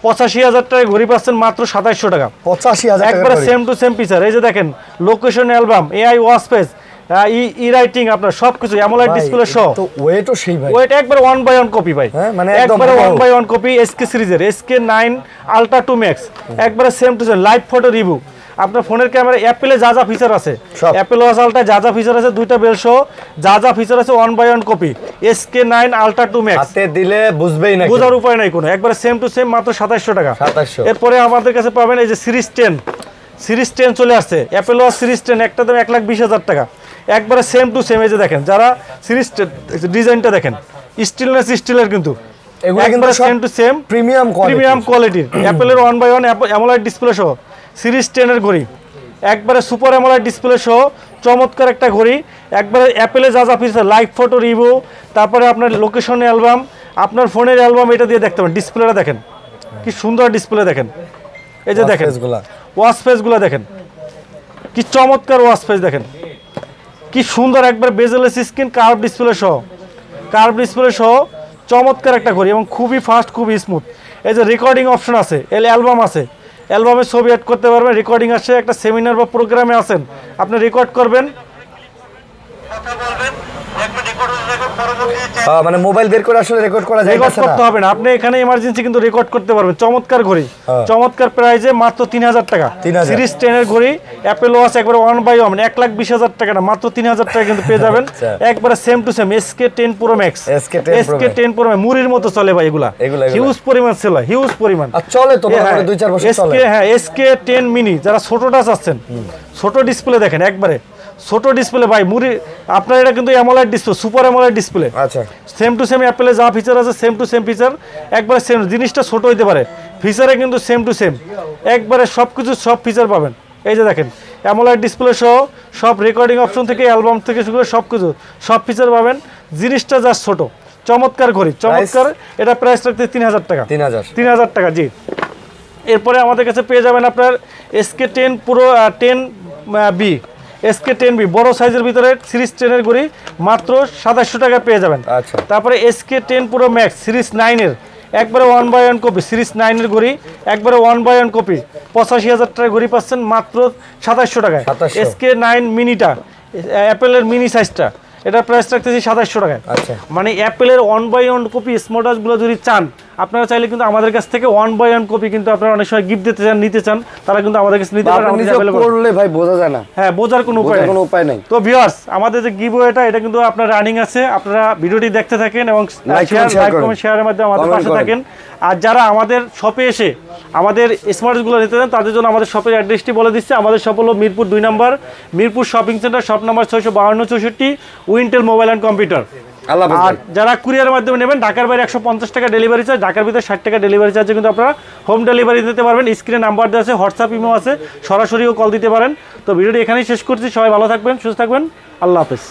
85,000 টাকায় ঘড়ি পাচ্ছেন মাত্র 2700 টাকা। 85,000 একবারে সেম টু সেম ফিচার। এই যে দেখেন location album, AI watch page, ই-রাইটিং, আপনার সবকিছু অ্যামোলেড ডিসপ্লে সহ। তো ওয়েটও সেই ভাই, ওয়েট একবারে 1/1 কপি ভাই, মানে একবারে 1/1 কপি SK সিরিজের SK9 আলট্রা 2 ম্যাক্স, একবারে same to same live photo review. আপনার ফোনের ক্যামেরা অ্যাপেলে যা যা ফিচার আছে, অ্যাপেল ওয়াচ আলট্রা যা যা ফিচার আছে, দুইটা বেল সহ যা যা ফিচার আছে 1/1 কপি SK9 আলট্রা 2 ম্যাক্স। হাতে দিলে বুঝবেই না, বোঝার উপায় নাই কোনো, একবারে সেম টু সেম মাত্র 2700 টাকা। এরপরে আমাদের কাছে পাবেন এই যে সিরিজ 10 চলে আসছে, অ্যাপেল ওয়াচ সিরিজ 10, একটা দাম 1,20,000 টাকা, একবারে সেম টু সেম। এই যে দেখেন, যারা সিরিজ ডিজাইনটা দেখেন, স্টিলনেস স্টিলের কিন্তু একবারে সেম টু সেম প্রিমিয়াম কোয়ালিটির। অ্যাপেলের 1/1 অ্যামোলেড ডিসপ্লে সহ সিরিজ 10 এর ঘড়ি, একবারে সুপার অ্যামোলেড ডিসপ্লে সহ চমৎকার একটা ঘড়ি। একবারে অ্যাপেলে যা যা ফিচার, লাইভ ফটো রিভিউ, তারপরে আপনার লোকেশন অ্যালবাম, আপনার ফোনের অ্যালবাম, এটা দিয়ে দেখতে পারেন। ডিসপ্লেটা দেখেন কি সুন্দর ডিসপ্লে দেখেন, এই যে দেখেন ওয়াচ পেজগুলো দেখেন কি চমৎকার ওয়াচ পেজ দেখেন কি সুন্দর, একবার বেজেলেস স্ক্রিন, কার্ভ ডিসপ্লে সহ চমৎকার একটা ঘড়ি, এবং খুবই ফাস্ট, খুবই স্মুথ। এই যে রেকর্ডিং অপশন আছে, অ্যালবাম আছে, অ্যালবামে ছবি অ্যাড করতে পারবেন। রেকর্ডিং আসছে, একটা সেমিনার বা প্রোগ্রামে আছেন, আপনি রেকর্ড করবেন, মানে মোবাইল বের করে আসলে রেকর্ড করা যায়, রেকর্ড করতে হবে না, আপনি এখানে ইমার্জেন্সি কিন্তু রেকর্ড করতে পারবেন। চমৎকার ঘড়ি, চমৎকার প্রাইজে মাত্র 3000 টাকা। সিরিজ 10 এর ঘড়ি অ্যাপেল ওয়াচ একবারে 1/1, মানে 1,20,000 টাকা না, মাত্র 3000 টাকা কিন্তু পেয়ে যাবেন। একবারে same to same SK10 Pro Max, SK10 Pro Max মুড়ির মতো চলে ভাই, এগুলা হিউজ পরিমাণ সেল হয়, হিউজ পরিমাণ চলে তো, মানে 2-4 বছর চলে। হ্যাঁ, SK10 মিনি যারা ছোটটা চাচ্ছেন, ছোট ডিসপ্লে দেখেন, একবারে ছোট ডিসপ্লে ভাই, মুড়ি আপনার, এটা কিন্তু AMOLED display, super AMOLED display. আচ্ছা, সেম টু সেম অ্যাপেলে যা ফিচার আছে সেম টু সেম ফিচার, একবারে সেম। জিনিসটা ছোট হইতে পারে, ফিচারে কিন্তু সেম টু সেম, একবারে সবকিছু সব ফিচার পাবেন। এই যে দেখেন অ্যামোলেড ডিসপ্লে সহ সব রেকর্ডিং অপশন থেকে অ্যালবাম থেকে শুরু করে সব কিছু সব ফিচার পাবেন। জিনিসটা জাস্ট ছোট, চমৎকার ঘড়ি, চমৎকার। এটা প্রাইস রাখতে 3000 টাকা। 3000 টাকা, জি। এরপরে আমাদের কাছে পেয়ে যাবেন আপনার SK10 Pro 10B, SK10B বড় সাইজের ভিতরে সিরিজ 10 এর ঘড়ি মাত্র 2700 টাকা পেয়ে যাবেন। আচ্ছা। তারপরে SK10 Pro Max সিরিজ 9 এর একবারে 1/1 কপি, সিরিজ 9 এর ঘড়ি একবারে 1/1 কপি 85000 টাকা ঘড়ি পাচ্ছেন মাত্র 2700 টাকায়। SK9 মিনিটা অ্যাপেলের মিনি সাইজটা, এটা প্রাইস রাখতেছি 2700 টাকায়। আচ্ছা। মানে অ্যাপেলের 1/1 কপি স্মার্ট ওয়াচগুলো যদি চান আপনারা চাইলে কিন্তু আমাদের কাছ থেকে 1/1 কপি কিন্তু আপনারা অনেক সময় গিফট দিতে চান, নিতে চান, তারা কিন্তু আমাদের কাছে নিতে পারেন। করলে ভাই বোঝা যায় না, হ্যাঁ বোঝার কোনো উপায় নেই। তো ভিউয়ার্স, আমাদের যে গিভওয়েটা এটা কিন্তু আপনার রানিং আছে, আপনারা ভিডিওটি দেখতে থাকেন এবং লাইক কমেন্ট শেয়ারের মাধ্যমে আমাদের পাশে থাকেন। আর যারা আমাদের শপে এসে আমাদের স্মার্টগুলো নিতে চান তাদের জন্য আমাদের শপের অ্যাড্রেসটি বলে দিচ্ছি। আমাদের শপ হলো Mirpur 2 number, Mirpur shopping centre, shop number 652 Wintel mobile and computer. আর যারা কুরিয়ারের মাধ্যমে নেবেন ঢাকার বাইরে 150 টাকা ডেলিভারি চার্জ, ঢাকার ভিতরে 60 টাকা ডেলিভারি চার্জে কিন্তু আপনারা হোম ডেলিভারি দিতে পারবেন। স্ক্রিনে নাম্বার দেওয়া আছে, হোয়াটসঅ্যাপ ইমো আছে, সরাসরিও কল দিতে পারেন। তো ভিডিওটি এখানেই শেষ করছি। সবাই ভালো থাকবেন, সুস্থ থাকবেন, আল্লাহ হাফেজ।